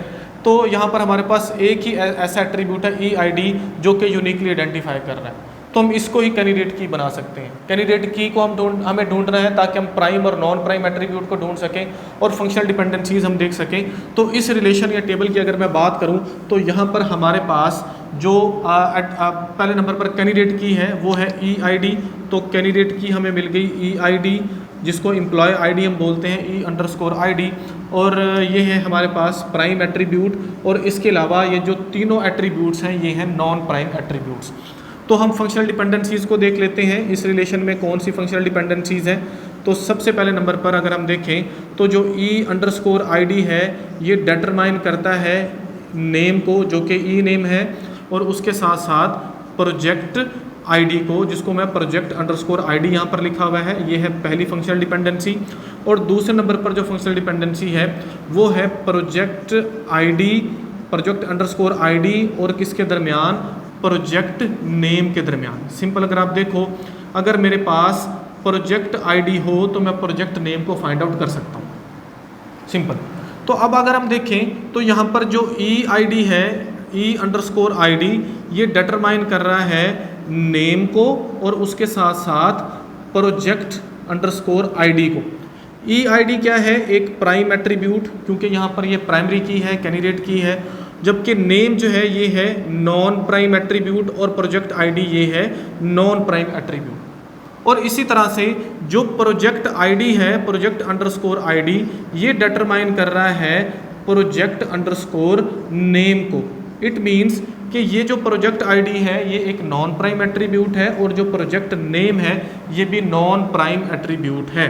तो यहाँ पर हमारे पास एक ही ऐसा एट्रीब्यूट है EID जो कि यूनिकली आइडेंटिफाई कर रहा है, तो हम इसको ही कैंडिडेट की बना सकते हैं। कैंडिडेट की को हमें ढूंढना है ताकि हम प्राइम और नॉन प्राइम एट्रीब्यूट को ढूंढ सकें और फंक्शनल डिपेंडेंसीज हम देख सकें। तो इस रिलेशन या टेबल की अगर मैं बात करूं तो यहाँ पर हमारे पास जो पहले नंबर पर कैंडिडेट की है वो है EID। तो कैंडिडेट की हमें मिल गई EID जिसको एम्प्लॉय ID हम बोलते हैं E_ID, और ये है हमारे पास प्राइम एट्रीब्यूट, और इसके अलावा ये जो तीनों एट्रीब्यूट्स हैं ये हैं नॉन प्राइम एट्रीब्यूट्स। तो हम फंक्शनल डिपेंडेंसीज़ को देख लेते हैं इस रिलेशन में कौन सी फंक्शनल डिपेंडेंसीज़ हैं। तो सबसे पहले नंबर पर अगर हम देखें तो जो E_ID है ये डिटरमाइन करता है नेम को जो कि ई नेम है, और उसके साथ साथ प्रोजेक्ट ID को जिसको मैं प्रोजेक्ट_ID यहाँ पर लिखा हुआ है, ये है पहली फंक्शनल डिपेंडेंसी। और दूसरे नंबर पर जो फंक्शनल डिपेंडेंसी है वो है प्रोजेक्ट ID और किसके दरमियान, प्रोजेक्ट नेम के दरमियान। सिंपल अगर आप देखो अगर मेरे पास प्रोजेक्ट ID हो तो मैं प्रोजेक्ट नेम को फाइंड आउट कर सकता हूँ, सिंपल। तो अब अगर हम देखें तो यहाँ पर जो EID है E_ID ये डिटरमाइन कर रहा है नेम को और उसके साथ साथ प्रोजेक्ट_ID को। EID क्या है, एक प्राइम एट्रीब्यूट, क्योंकि यहाँ पर ये प्राइमरी की है, कैंडिडेट की है, जबकि नेम जो है ये है नॉन प्राइम एट्रीब्यूट और प्रोजेक्ट ID ये है नॉन प्राइम एट्रीब्यूट। और इसी तरह से जो प्रोजेक्ट ID है प्रोजेक्ट_ID ये डिटरमाइन कर रहा है प्रोजेक्ट_नेम को। इट मीन्स कि ये जो प्रोजेक्ट ID है ये एक नॉन प्राइम एट्रीब्यूट है और जो प्रोजेक्ट नेम है ये भी नॉन प्राइम एट्रीब्यूट है।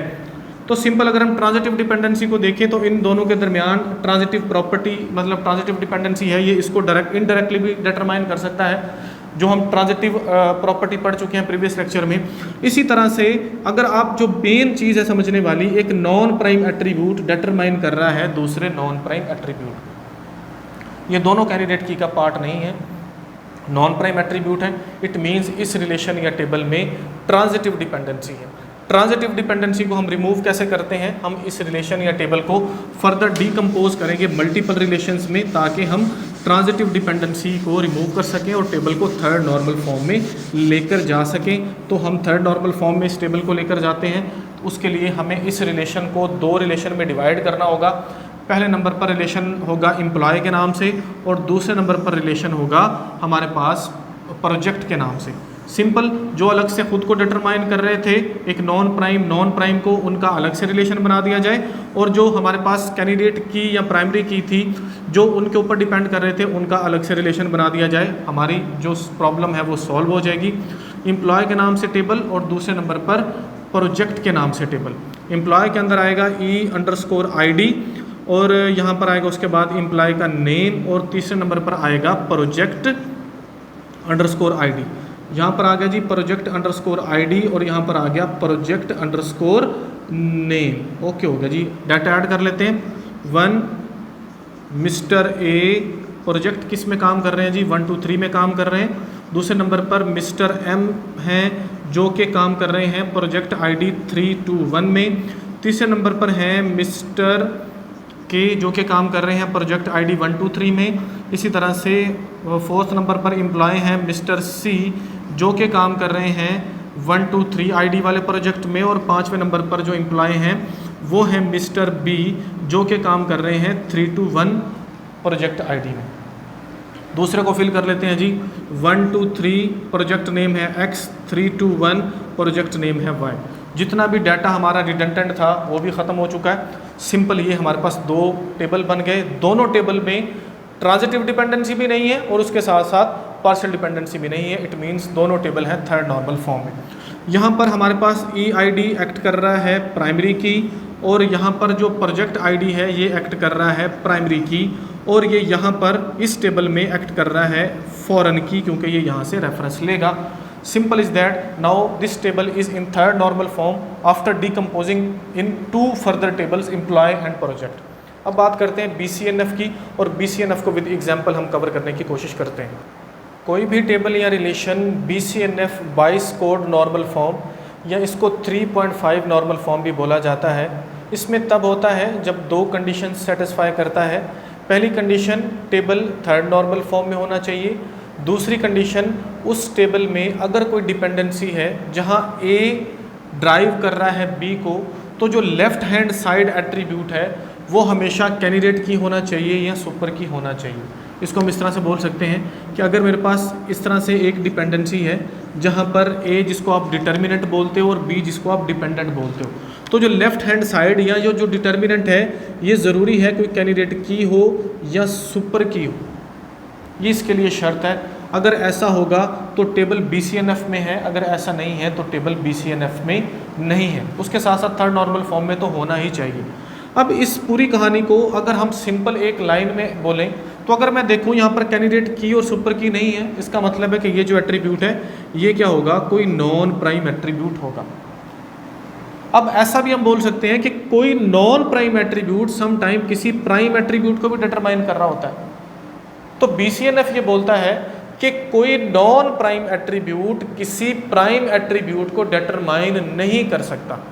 तो सिंपल अगर हम ट्रांजिटिव डिपेंडेंसी को देखें तो इन दोनों के दरमियान ट्रांजिटिव प्रॉपर्टी मतलब ट्रांजिटिव डिपेंडेंसी है, ये इसको इनडायरेक्टली भी डिटरमाइन कर सकता है, जो हम ट्रांजिटिव प्रॉपर्टी पढ़ चुके हैं प्रीवियस लेक्चर में। इसी तरह से अगर आप जो मेन चीज़ है समझने वाली, एक नॉन प्राइम एट्रीब्यूट डिटरमाइन कर रहा है दूसरे नॉन प्राइम एट्रीब्यूट, ये दोनों कैंडिडेट की का पार्ट नहीं है, नॉन प्राइम एट्रीब्यूट है। इट मीन्स इस रिलेशन या टेबल में ट्रांजिटिव डिपेंडेंसी है। ट्रांजिटिव डिपेंडेंसी को हम रिमूव कैसे करते हैं, हम इस रिलेशन या टेबल को फर्दर डीकम्पोज करेंगे मल्टीपल रिलेशंस में ताकि हम ट्रांजिटिव डिपेंडेंसी को रिमूव कर सकें और टेबल को थर्ड नॉर्मल फॉर्म में लेकर जा सकें। तो हम थर्ड नॉर्मल फॉर्म में इस टेबल को लेकर जाते हैं, तो उसके लिए हमें इस रिलेशन को 2 रिलेशन में डिवाइड करना होगा। पहले नंबर पर रिलेशन होगा एम्प्लॉय के नाम से और दूसरे नंबर पर रिलेशन होगा हमारे पास प्रोजेक्ट के नाम से। सिंपल, जो अलग से खुद को डिटरमाइन कर रहे थे एक नॉन प्राइम को उनका अलग से रिलेशन बना दिया जाए, और जो हमारे पास कैंडिडेट की या प्राइमरी की थी जो उनके ऊपर डिपेंड कर रहे थे उनका अलग से रिलेशन बना दिया जाए। हमारी जो प्रॉब्लम है वो सॉल्व हो जाएगी। एम्प्लॉय के नाम से टेबल और दूसरे नंबर पर प्रोजेक्ट के नाम से टेबल। एम्प्लॉय के अंदर आएगा E_ID और यहाँ पर आएगा उसके बाद एम्प्लॉय का नेम और तीसरे नंबर पर आएगा प्रोजेक्ट_ID। यहाँ पर आ गया जी प्रोजेक्ट_ID और यहाँ पर आ गया प्रोजेक्ट_नेम। ओके हो गया जी, डाटा ऐड कर लेते हैं। 1 मिस्टर A प्रोजेक्ट किस में काम कर रहे हैं जी, 1 2 3 में काम कर रहे हैं। दूसरे नंबर पर मिस्टर M हैं जो कि काम कर रहे हैं प्रोजेक्ट ID 3 2 1 में। तीसरे नंबर पर हैं मिस्टर K जो कि काम कर रहे हैं प्रोजेक्ट ID 1 2 3 में। इसी तरह से 4th नंबर पर एम्प्लॉय हैं मिस्टर C जो कि काम कर रहे हैं 1 2 3 ID वाले प्रोजेक्ट में। और 5वें नंबर पर जो एम्प्लॉय हैं वो हैं मिस्टर B जो कि काम कर रहे हैं 3 2 1 प्रोजेक्ट ID में। दूसरे को फिल कर लेते हैं जी। 1 2 3 प्रोजेक्ट नेम है X, 3 2 1 प्रोजेक्ट नेम है Y। जितना भी डाटा हमारा रिडंडेंट था वो भी ख़त्म हो चुका है। सिंपल, ये हमारे पास 2 टेबल बन गए। दोनों टेबल में ट्रांजिटिव डिपेंडेंसी भी नहीं है और उसके साथ साथ पार्शियल डिपेंडेंसी भी नहीं है। इट मीन्स दोनों टेबल हैं थर्ड नॉर्मल फॉर्म में। यहाँ पर हमारे पास EID एक्ट कर रहा है प्राइमरी की और यहाँ पर जो प्रोजेक्ट आईडी है ये एक्ट कर रहा है प्राइमरी की, और ये यहाँ पर इस टेबल में एक्ट कर रहा है फॉरेन की, क्योंकि ये यहाँ से रेफरेंस लेगा। Simple is that. Now this table is in third normal form after decomposing in 2 further tables employ and project. अब बात करते हैं BCNF की, और BCNF को विद एग्जाम्पल हम कवर करने की कोशिश करते हैं। कोई भी टेबल या relation BCNF 22 code normal form या इसको 3.5 नॉर्मल फॉर्म भी बोला जाता है, इसमें तब होता है जब 2 कंडीशन सेटिस्फाई करता है। पहली condition table third normal form में होना चाहिए। दूसरी कंडीशन उस टेबल में अगर कोई डिपेंडेंसी है जहां A ड्राइव कर रहा है B को, तो जो लेफ्ट हैंड साइड एट्रीब्यूट है वो हमेशा कैंडिडेट की होना चाहिए या सुपर की होना चाहिए। इसको हम इस तरह से बोल सकते हैं कि अगर मेरे पास इस तरह से एक डिपेंडेंसी है जहां पर A जिसको आप डिटर्मिनेंट बोलते हो और B जिसको आप डिपेंडेंट बोलते हो, तो जो लेफ्ट हैंड साइड या जो डिटर्मिनेंट है ये ज़रूरी है कोई कैंडिडेट की हो या सुपर की हो, ये इसके लिए शर्त है। अगर ऐसा होगा तो टेबल BCNF में है, अगर ऐसा नहीं है तो टेबल BCNF में नहीं है। उसके साथ साथ थर्ड नॉर्मल फॉर्म में तो होना ही चाहिए। अब इस पूरी कहानी को अगर हम सिंपल एक लाइन में बोलें तो अगर मैं देखूं यहाँ पर कैंडिडेट की और सुपर की नहीं है, इसका मतलब है कि ये जो एट्रीब्यूट है ये क्या होगा, कोई नॉन प्राइम एट्रीब्यूट होगा। अब ऐसा भी हम बोल सकते हैं कि कोई non prime attribute some time किसी प्राइम एट्रीब्यूट को भी डिटरमाइन कर रहा होता है। तो BCNF ये बोलता है कि कोई नॉन प्राइम एट्रीब्यूट किसी प्राइम एट्रीब्यूट को डिटरमाइन नहीं कर सकता।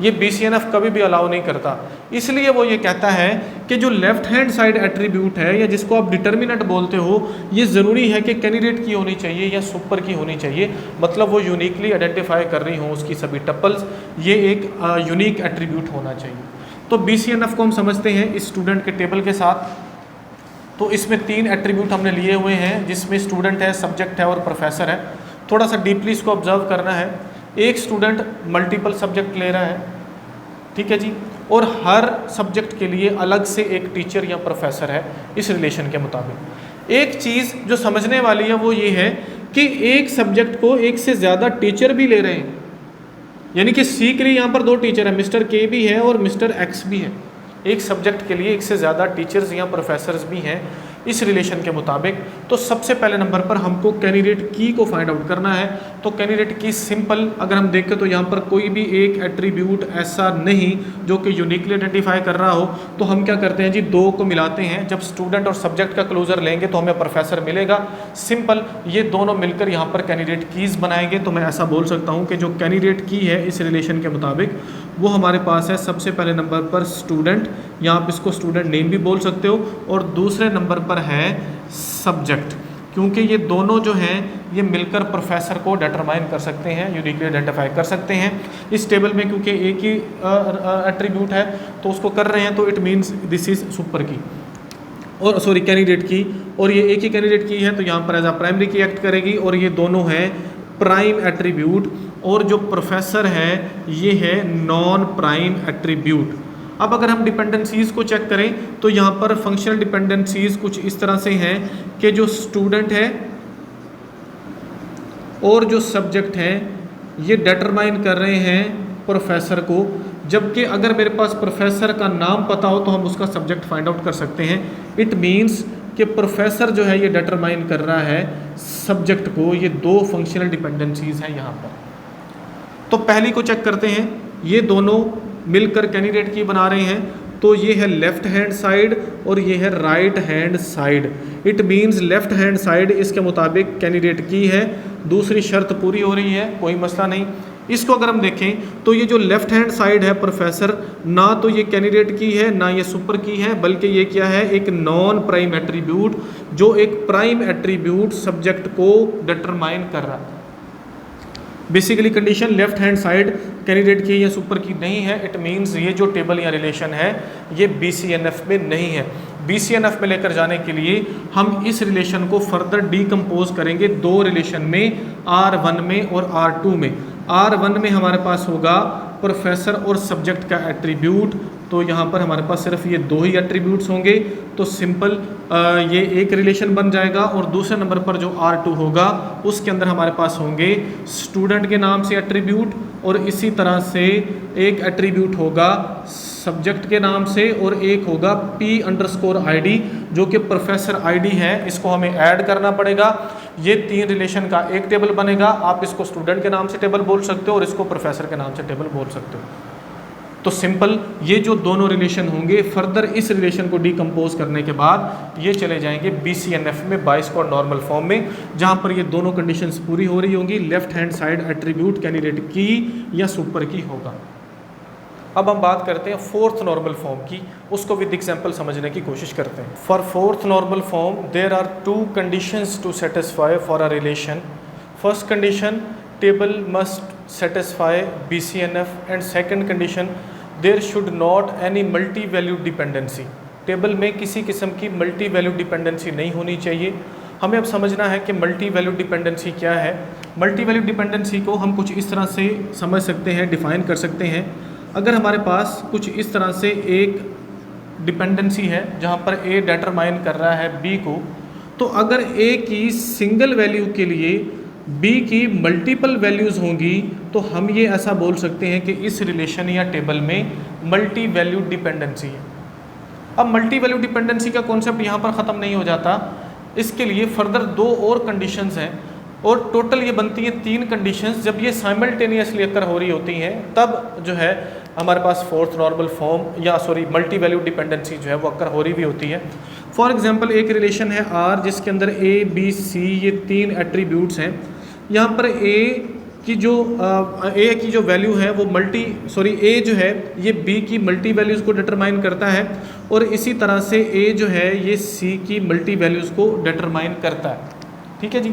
ये BCNF कभी भी अलाउ नहीं करता। इसलिए वो ये कहता है कि जो लेफ्ट हैंड साइड एट्रीब्यूट है या जिसको आप डिटर्मिनेंट बोलते हो, ये ज़रूरी है कि कैंडिडेट की होनी चाहिए या सुपर की होनी चाहिए, मतलब वो यूनिकली आइडेंटिफाई कर रही हो उसकी सभी टपल्स, ये एक यूनिक एट्रीब्यूट होना चाहिए। तो BCNF को हम समझते हैं इस स्टूडेंट के टेबल के साथ। तो इसमें 3 एट्रीब्यूट हमने लिए हुए हैं जिसमें स्टूडेंट है, सब्जेक्ट है और प्रोफेसर है। थोड़ा सा डीपली इसको ऑब्जर्व करना है। एक स्टूडेंट मल्टीपल सब्जेक्ट ले रहा है, ठीक है जी, और हर सब्जेक्ट के लिए अलग से एक टीचर या प्रोफेसर है इस रिलेशन के मुताबिक। एक चीज़ जो समझने वाली है वो ये है कि एक सब्जेक्ट को एक से ज़्यादा टीचर भी ले रहे हैं, यानी कि सी के लिए यहाँ पर 2 टीचर है, मिस्टर के भी है और मिस्टर एक्स भी है। एक सब्जेक्ट के लिए एक से ज़्यादा टीचर्स या प्रोफेसर्स भी हैं इस रिलेशन के मुताबिक। तो सबसे पहले नंबर पर हमको कैंडिडेट की को फाइंड आउट करना है। तो कैंडिडेट की सिंपल अगर हम देखें तो यहाँ पर कोई भी एक एट्रीब्यूट ऐसा नहीं जो कि यूनिकली आइडेंटिफाई कर रहा हो, तो हम क्या करते हैं जी, 2 को मिलाते हैं। जब स्टूडेंट और सब्जेक्ट का क्लोजर लेंगे तो हमें प्रोफेसर मिलेगा। सिंपल, ये दोनों मिलकर यहाँ पर कैंडिडेट कीज़ बनाएंगे। तो मैं ऐसा बोल सकता हूँ कि जो कैंडिडेट की है इस रिलेशन के मुताबिक वो हमारे पास है सबसे पहले नंबर पर स्टूडेंट, या आप इसको स्टूडेंट नेम भी बोल सकते हो, और दूसरे नंबर पर है सब्जेक्ट, क्योंकि ये दोनों जो हैं ये मिलकर प्रोफेसर को डिटरमाइन कर सकते हैं, यूनिकली आइडेंटिफाई कर सकते हैं इस टेबल में। क्योंकि एक ही एट्रीब्यूट है तो उसको कर रहे हैं, तो it means this is super की और सॉरी कैंडिडेट की, और ये एक ही कैंडिडेट की है तो यहाँ पर एज अ प्राइमरी की एक्ट करेगी, और ये दोनों हैं प्राइम एट्रीब्यूट, और जो प्रोफेसर है ये है नॉन प्राइम एट्रीब्यूट। अब अगर हम डिपेंडेंसीज़ को चेक करें तो यहाँ पर फंक्शनल डिपेंडेंसीज़ कुछ इस तरह से हैं कि जो स्टूडेंट है और जो सब्जेक्ट है ये डिटरमाइन कर रहे हैं प्रोफेसर को, जबकि अगर मेरे पास प्रोफेसर का नाम पता हो तो हम उसका सब्जेक्ट फाइंड आउट कर सकते हैं। इट मीन्स कि प्रोफेसर जो है ये डिटरमाइन कर रहा है सब्जेक्ट को। ये 2 फंक्शनल डिपेंडेंसीज़ हैं यहाँ पर। तो पहली को चेक करते हैं, ये दोनों मिलकर कैंडिडेट की बना रहे हैं। तो ये है लेफ्ट हैंड साइड और ये है right hand side. It means left hand side इसके मुताबिक कैंडिडेट की है, दूसरी शर्त पूरी हो रही है, कोई मसला नहीं। इसको अगर हम देखें तो ये जो लेफ्ट हैंड साइड है प्रोफेसर, ना तो ये कैंडिडेट की है ना ये सुपर की है, बल्कि ये क्या है, एक नॉन प्राइम एट्रीब्यूट जो एक प्राइम एट्रीब्यूट सब्जेक्ट को डिटरमाइन कर रहा है। Basically condition left hand side candidate की या सुपर की नहीं है। इट मीन्स ये जो टेबल या रिलेशन है ये BCNF में नहीं है। BCNF में लेकर जाने के लिए हम इस रिलेशन को फर्दर डीकम्पोज करेंगे 2 रिलेशन में, R1 में और R2 में। R1 में हमारे पास होगा प्रोफेसर और सब्जेक्ट का एट्रीब्यूट, तो यहाँ पर हमारे पास सिर्फ ये 2 ही एट्रीब्यूट्स होंगे, तो सिंपल ये एक रिलेशन बन जाएगा। और दूसरे नंबर पर जो R2 होगा उसके अंदर हमारे पास होंगे स्टूडेंट के नाम से एट्रीब्यूट और इसी तरह से एक एट्रीब्यूट होगा सब्जेक्ट के नाम से और एक होगा P_ID जो कि प्रोफेसर ID है। इसको हमें ऐड करना पड़ेगा। ये 3 रिलेशन का एक टेबल बनेगा। आप इसको स्टूडेंट के नाम से टेबल बोल सकते हो और इसको प्रोफेसर के नाम से टेबल बोल सकते हो। तो सिंपल ये जो दोनों रिलेशन होंगे, फर्दर इस रिलेशन को डिकम्पोज करने के बाद ये चले जाएंगे BCNF में, बाय स्क्वाड नॉर्मल फॉर्म में, जहाँ पर ये दोनों कंडीशंस पूरी हो रही होंगी। Left hand side attribute candidate की या सुपर की होगा। अब हम बात करते हैं फोर्थ नॉर्मल फॉर्म की, उसको विद एग्जांपल समझने की कोशिश करते हैं। For fourth normal form there are 2 conditions to satisfy for a relation. First condition, table must satisfy BCNF and second condition, there should not any multi value dependency. Table में किसी किस्म की multi value dependency नहीं होनी चाहिए। हमें अब समझना है कि मल्टी वैल्यू डिपेंडेंसी क्या है। मल्टी वैल्यू डिपेंडेंसी को हम कुछ इस तरह से समझ सकते हैं, डिफाइन कर सकते हैं। अगर हमारे पास कुछ इस तरह से एक डिपेंडेंसी है जहाँ पर A डिटरमाइन कर रहा है B को, तो अगर A की सिंगल वैल्यू के लिए B की मल्टीपल वैल्यूज़ होंगी तो हम ये ऐसा बोल सकते हैं कि इस रिलेशन या टेबल में मल्टी वैल्यू डिपेंडेंसी है। अब मल्टी वैल्यू डिपेंडेंसी का कॉन्सेप्ट यहाँ पर ख़त्म नहीं हो जाता। इसके लिए फर्दर 2 और कंडीशंस हैं और टोटल ये बनती हैं 3 कंडीशंस। जब ये साइमल्टेनियसली अकर हो रही होती हैं तब जो है हमारे पास फोर्थ नॉर्मल फॉर्म या मल्टी वैल्यू डिपेंडेंसी जो है वो अकर हो रही भी होती है। फॉर एग्जांपल एक रिलेशन है R जिसके अंदर A B C ये 3 एट्रीब्यूट्स हैं। यहाँ पर A की जो वैल्यू है वो A जो है ये B की मल्टी वैल्यूज़ को डिटरमाइन करता है और इसी तरह से A जो है ये C की मल्टी वैल्यूज़ को डिटरमाइन करता है। ठीक है जी।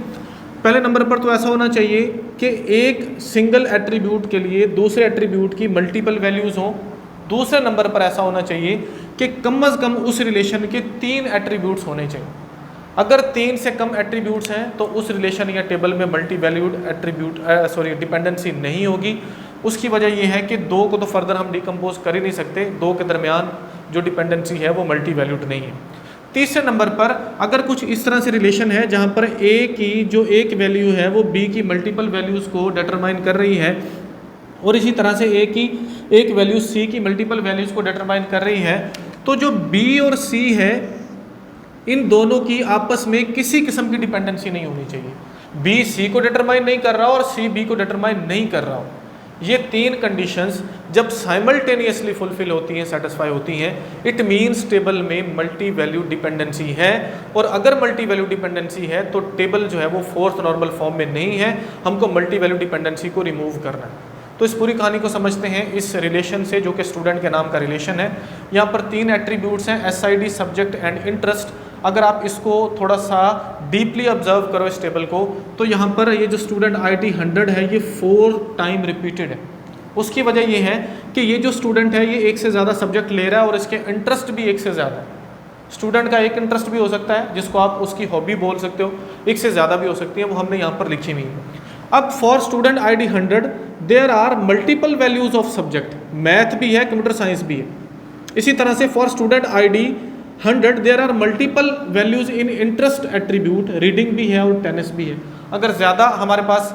पहले नंबर पर तो ऐसा होना चाहिए कि एक सिंगल एट्रीब्यूट के लिए दूसरे एट्रीब्यूट की मल्टीपल वैल्यूज़ हों। दूसरे नंबर पर ऐसा होना चाहिए कि कम से कम उस रिलेशन के 3 एट्रीब्यूट्स होने चाहिए। अगर 3 से कम एट्रीब्यूट्स हैं तो उस रिलेशन या टेबल में मल्टी वैल्यूड डिपेंडेंसी नहीं होगी। उसकी वजह यह है कि 2 को तो फर्दर हम डिकम्पोज कर ही नहीं सकते, 2 के दरमियान जो डिपेंडेंसी है वो मल्टी वैल्यूड नहीं है। तीसरे नंबर पर अगर कुछ इस तरह से रिलेशन है जहाँ पर A की जो एक वैल्यू है वो B की मल्टीपल वैल्यूज़ को डिटरमाइन कर रही है और इसी तरह से A की एक वैल्यू C की मल्टीपल वैल्यूज़ को डिटरमाइन कर रही है, तो जो B और C है इन दोनों की आपस में किसी किस्म की डिपेंडेंसी नहीं होनी चाहिए। B C को डिटरमाइन नहीं कर रहा और C B को डिटरमाइन नहीं कर रहा हो। ये 3 कंडीशंस जब साइमल्टेनियसली फुलफिल होती हैं, सेटिस्फाई होती हैं, इट मीन्स टेबल में मल्टी वैल्यू डिपेंडेंसी है। और अगर मल्टी वैल्यू डिपेंडेंसी है तो टेबल जो है वो फोर्थ नॉर्मल फॉर्म में नहीं है, हमको मल्टी वैल्यू डिपेंडेंसी को रिमूव करना है। तो इस पूरी कहानी को समझते हैं इस रिलेशन से जो कि स्टूडेंट के नाम का रिलेशन है। यहाँ पर 3 एट्रीब्यूट्स हैं, SID, सब्जेक्ट एंड इंटरेस्ट। अगर आप इसको थोड़ा सा डीपली ऑब्जर्व करो इस टेबल को, तो यहाँ पर ये जो स्टूडेंट ID 100 है ये 4 टाइम रिपीटेड है। उसकी वजह ये है कि ये जो स्टूडेंट है ये एक से ज़्यादा सब्जेक्ट ले रहा है और इसके इंटरेस्ट भी एक से ज़्यादा है। स्टूडेंट का एक इंटरेस्ट भी हो सकता है जिसको आप उसकी हॉबी बोल सकते हो, एक से ज़्यादा भी हो सकती है, वो हमने यहाँ पर लिखी नहीं है। अब for student ID 100 there are multiple values of subject, math भी है, कंप्यूटर साइंस भी है। इसी तरह से for student ID 100 there are multiple values in interest attribute, reading भी है और टेनिस भी है। अगर ज़्यादा हमारे पास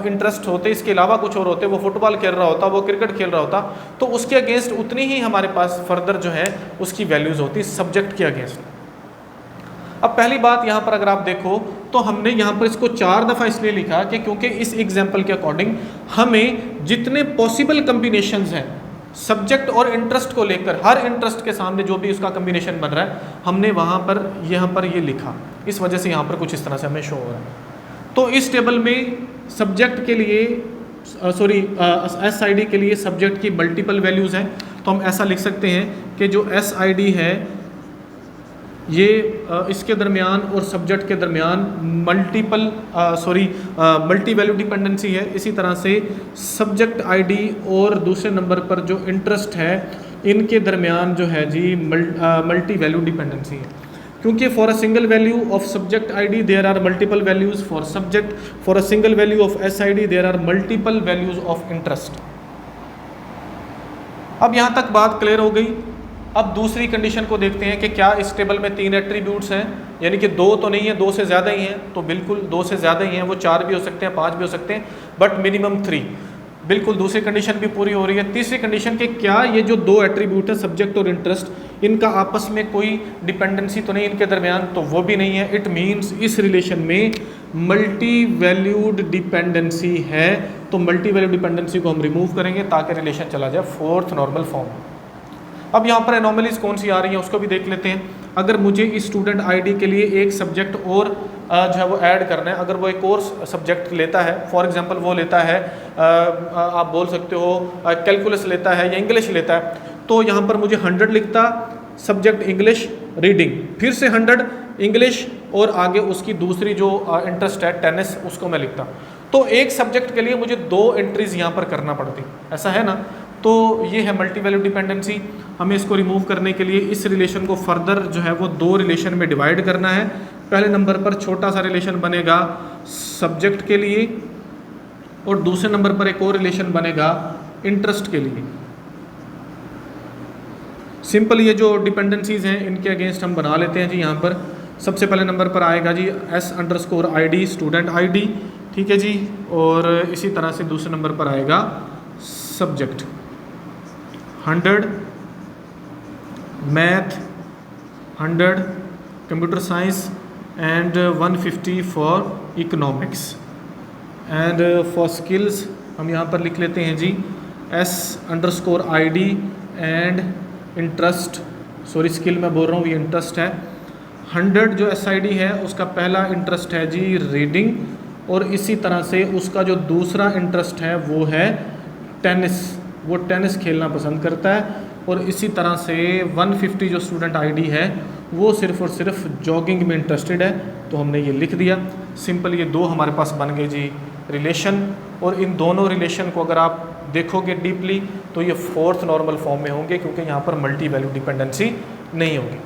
इंटरेस्ट होते, इसके अलावा कुछ और होते, वो फुटबॉल खेल रहा होता, वो क्रिकेट खेल रहा होता, तो उसके अगेंस्ट उतनी ही हमारे पास फर्दर जो है उसकी वैल्यूज़ होती सब्जेक्ट के अगेंस्ट। अब पहली बात यहाँ पर अगर आप देखो तो हमने यहाँ पर इसको 4 दफ़ा इसलिए लिखा कि क्योंकि इस एग्जाम्पल के अकॉर्डिंग हमें जितने पॉसिबल कम्बिनेशंस हैं सब्जेक्ट और इंटरेस्ट को लेकर, हर इंटरेस्ट के सामने जो भी उसका कम्बिनेशन बन रहा है, हमने वहाँ पर यहाँ पर ये लिखा। इस वजह से यहाँ पर कुछ इस तरह से हमें शो हो रहा है। तो इस टेबल में सब्जेक्ट के लिए SID के लिए सब्जेक्ट की मल्टीपल वैल्यूज़ हैं, तो हम ऐसा लिख सकते हैं कि जो SID है ये इसके दरमियान और सब्जेक्ट के दरमियान मल्टी वैल्यू डिपेंडेंसी है। इसी तरह से सब्जेक्ट ID और दूसरे नंबर पर जो इंटरेस्ट है इनके दरमियान जो है जी मल्टी वैल्यू डिपेंडेंसी है, क्योंकि for a single value of subject ID there are multiple values for subject, for a single value of SID there are multiple values of interest. अब यहाँ तक बात क्लियर हो गई। अब दूसरी कंडीशन को देखते हैं कि क्या इस टेबल में 3 एट्रीब्यूट्स हैं, यानी कि 2 तो नहीं है, 2 से ज़्यादा ही हैं। तो बिल्कुल 2 से ज़्यादा ही हैं, वो 4 भी हो सकते हैं, 5 भी हो सकते हैं, बट मिनिमम 3। बिल्कुल दूसरी कंडीशन भी पूरी हो रही है। तीसरी कंडीशन कि क्या ये जो दो एट्रीब्यूट है सब्जेक्ट और इंटरेस्ट, इनका आपस में कोई डिपेंडेंसी तो नहीं इनके दरमियान, तो वो भी नहीं है। इट मीन्स इस रिलेशन में मल्टी वैल्यूड डिपेंडेंसी है। तो मल्टी वैल्यूड डिपेंडेंसी को हम रिमूव करेंगे ताकि रिलेशन चला जाए फोर्थ नॉर्मल फॉर्म। अब यहाँ पर एनोमलीज कौन सी आ रही हैं उसको भी देख लेते हैं। अगर मुझे इस स्टूडेंट आईडी के लिए एक सब्जेक्ट और जो है वो ऐड करना है, अगर वो एक और सब्जेक्ट लेता है, फॉर एग्जांपल वो लेता है आप बोल सकते हो कैलकुलस लेता है या इंग्लिश लेता है, तो यहाँ पर मुझे 100 लिखता सब्जेक्ट इंग्लिश रीडिंग, फिर से 100 इंग्लिश और आगे उसकी दूसरी जो इंटरेस्ट है टेनिस उसको मैं लिखता। तो एक सब्जेक्ट के लिए मुझे 2 एंट्रीज यहाँ पर करना पड़ती, ऐसा है ना। तो ये है मल्टी वैल्यू डिपेंडेंसी। हमें इसको रिमूव करने के लिए इस रिलेशन को फर्दर जो है वो 2 रिलेशन में डिवाइड करना है। पहले नंबर पर छोटा सा रिलेशन बनेगा सब्जेक्ट के लिए और दूसरे नंबर पर एक और रिलेशन बनेगा इंटरेस्ट के लिए। सिंपल ये जो डिपेंडेंसीज हैं इनके अगेंस्ट हम बना लेते हैं जी। यहाँ पर सबसे पहले नंबर पर आएगा जी S_ID स्टूडेंट ID, ठीक है जी, और इसी तरह से दूसरे नंबर पर आएगा subject 100 math 100 computer science and 150 for economics. And for skills हम यहाँ पर लिख लेते हैं जी S_ID and interest, sorry skill मैं बोल रहा हूँ ये इंटरेस्ट है। 100 जो SID है उसका पहला इंटरेस्ट है जी रीडिंग, और इसी तरह से उसका जो दूसरा इंटरेस्ट है वो है टेनिस, वो टेनिस खेलना पसंद करता है। और इसी तरह से 150 जो स्टूडेंट ID है वो सिर्फ़ और सिर्फ जॉगिंग में इंटरेस्टेड है, तो हमने ये लिख दिया। सिंपल ये 2 हमारे पास बन गए जी रिलेशन, और इन दोनों रिलेशन को अगर आप देखोगे डीपली तो ये फोर्थ नॉर्मल फॉर्म में होंगे, क्योंकि यहाँ पर मल्टी वैल्यू डिपेंडेंसी नहीं होगी।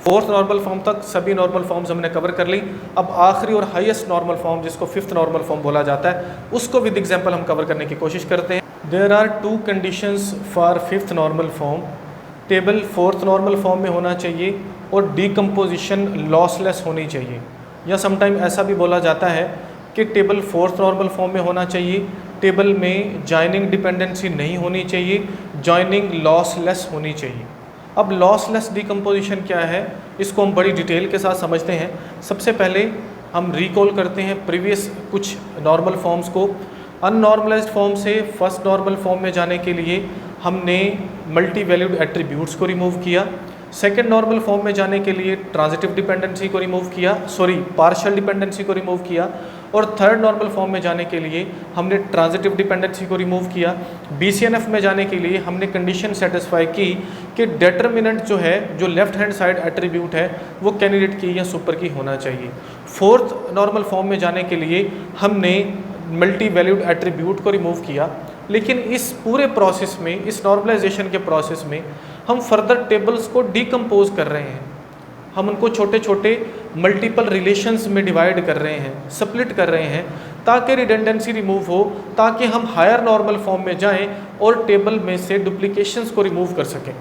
फोर्थ नॉर्मल फॉर्म तक सभी नॉर्मल फॉर्म्स हमने कवर कर ली। अब आखिरी और हाईएस्ट नॉर्मल फॉर्म जिसको फिफ्थ नॉर्मल फॉर्म बोला जाता है उसको विद एग्जांपल हम कवर करने की कोशिश करते हैं। There are 2 conditions for fifth normal form. Table fourth normal form में होना चाहिए और डिकम्पोजिशन लॉसलेस होनी चाहिए, या समटाइम ऐसा भी बोला जाता है कि टेबल फोर्थ नॉर्मल फॉर्म में होना चाहिए, टेबल में जॉइनिंग डिपेंडेंसी नहीं होनी चाहिए, जॉइनिंग लॉसलेस होनी चाहिए। अब लॉसलेस डिकम्पोजिशन क्या है इसको हम बड़ी डिटेल के साथ समझते हैं। सबसे पहले हम रिकॉल करते हैं प्रीवियस कुछ नॉर्मल फॉर्म्स को। अननॉर्मलाइज्ड फॉर्म से फर्स्ट नॉर्मल फॉर्म में जाने के लिए हमने मल्टी वैल्यूड एट्रीब्यूट्स को रिमूव किया। सेकेंड नॉर्मल फॉर्म में जाने के लिए ट्रांजिटिव डिपेंडेंसी को रिमूव किया, पार्शियल डिपेंडेंसी को रिमूव किया। और थर्ड नॉर्मल फॉर्म में जाने के लिए हमने ट्रांजिटिव डिपेंडेंसी को रिमूव किया। BCNF में जाने के लिए हमने कंडीशन सेटिस्फाई की कि डिटर्मिनेंट जो है, जो लेफ्ट हैंड साइड एट्रीब्यूट है वो कैंडिडेट की या सुपर की होना चाहिए। फोर्थ नॉर्मल फॉर्म में जाने के लिए हमने मल्टी वैल्यूड एट्रीब्यूट को रिमूव किया। लेकिन इस पूरे प्रोसेस में, इस नॉर्मलाइजेशन के प्रोसेस में हम फर्दर टेबल्स को डिकम्पोज कर रहे हैं, हम उनको छोटे छोटे मल्टीपल रिलेशंस में डिवाइड कर रहे हैं, स्प्लिट कर रहे हैं, ताकि रिडंडेंसी रिमूव हो, ताकि हम हायर नॉर्मल फॉर्म में जाएं और टेबल में से डुप्लीकेशंस को रिमूव कर सकें।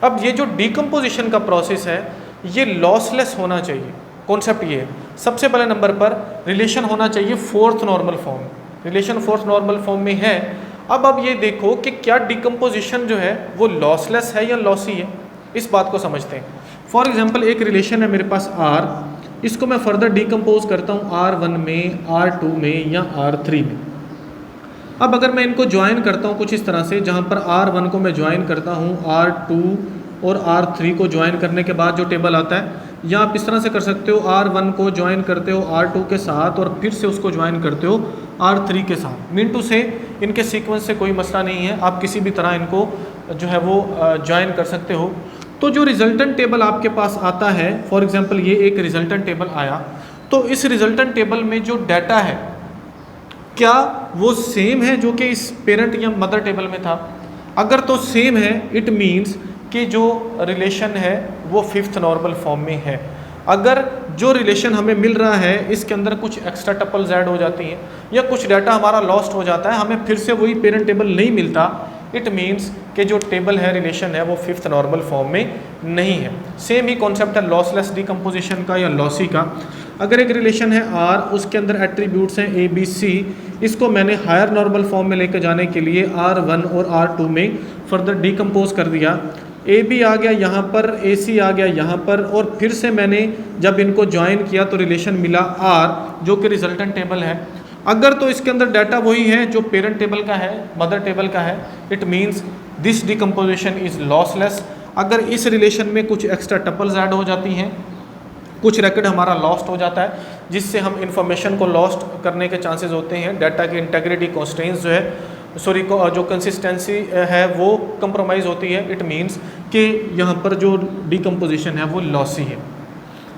अब ये जो डिकम्पोजिशन का प्रोसेस है ये लॉसलेस होना चाहिए। कॉन्सेप्ट ये है, सबसे पहले नंबर पर रिलेशन होना चाहिए fourth normal form, relation fourth normal form में है। अब ये देखो कि क्या डिकम्पोजिशन जो है वो लॉसलेस है या लॉसी है, इस बात को समझते हैं। फॉर एग्जांपल एक रिलेशन है मेरे पास R, इसको मैं फर्दर डिकम्पोज करता हूँ R1 में, R2 में या R3 में। अब अगर मैं इनको ज्वाइन करता हूँ कुछ इस तरह से, जहाँ पर R1 को मैं ज्वाइन करता हूँ R2 और R3 को ज्वाइन करने के बाद जो टेबल आता है, या आप इस तरह से कर सकते हो R1 को ज्वाइन करते हो R2 के साथ और फिर से उसको ज्वाइन करते हो R3 के साथ। मीन टू से इनके सीक्वेंस से कोई मसला नहीं है, आप किसी भी तरह इनको जो है वो ज्वाइन कर सकते हो। तो जो रिजल्टेंट टेबल आपके पास आता है, फॉर एग्जांपल ये एक रिजल्टेंट टेबल आया, तो इस रिजल्टेंट टेबल में जो डाटा है क्या वो सेम है जो कि इस पेरेंट या मदर टेबल में था? अगर तो सेम है इट मीन्स कि जो रिलेशन है वो फिफ्थ नॉर्मल फॉर्म में है। अगर जो रिलेशन हमें मिल रहा है इसके अंदर कुछ एक्स्ट्रा टपल्स ऐड हो जाती हैं या कुछ डाटा हमारा लॉस्ट हो जाता है, हमें फिर से वही पेरेंट टेबल नहीं मिलता, इट मीन्स कि जो टेबल है, रिलेशन है, वो फिफ्थ नॉर्मल फॉर्म में नहीं है। सेम ही कॉन्सेप्ट है लॉसलेस डिकम्पोजिशन का या लॉसी का। अगर एक रिलेशन है R, उसके अंदर एट्रीब्यूट्स हैं A B C, इसको मैंने हायर नॉर्मल फॉर्म में लेकर जाने के लिए R1 और R2 में फर्दर डिकम्पोज कर दिया। ए बी आ गया यहाँ पर, ए सी आ गया यहाँ पर, और फिर से मैंने जब इनको ज्वाइन किया तो रिलेशन मिला R, जो कि रिजल्टेंट टेबल है। अगर तो इसके अंदर डाटा वही है जो पेरेंट टेबल का है, मदर टेबल का है, it means this decomposition is lossless. अगर इस रिलेशन में कुछ एक्स्ट्रा टपल्स ऐड हो जाती हैं, कुछ रिकॉर्ड हमारा लॉस्ट हो जाता है, जिससे हम इंफॉर्मेशन को लॉस्ट करने के चांसेस होते हैं। डाटा की इंटेग्रिटी कॉन्स्टेंट्स जो है जो कंसिस्टेंसी है वो कंप्रोमाइज़ होती है। इट मीन्स कि यहाँ पर जो डिकम्पोजिशन है वो लॉसी है।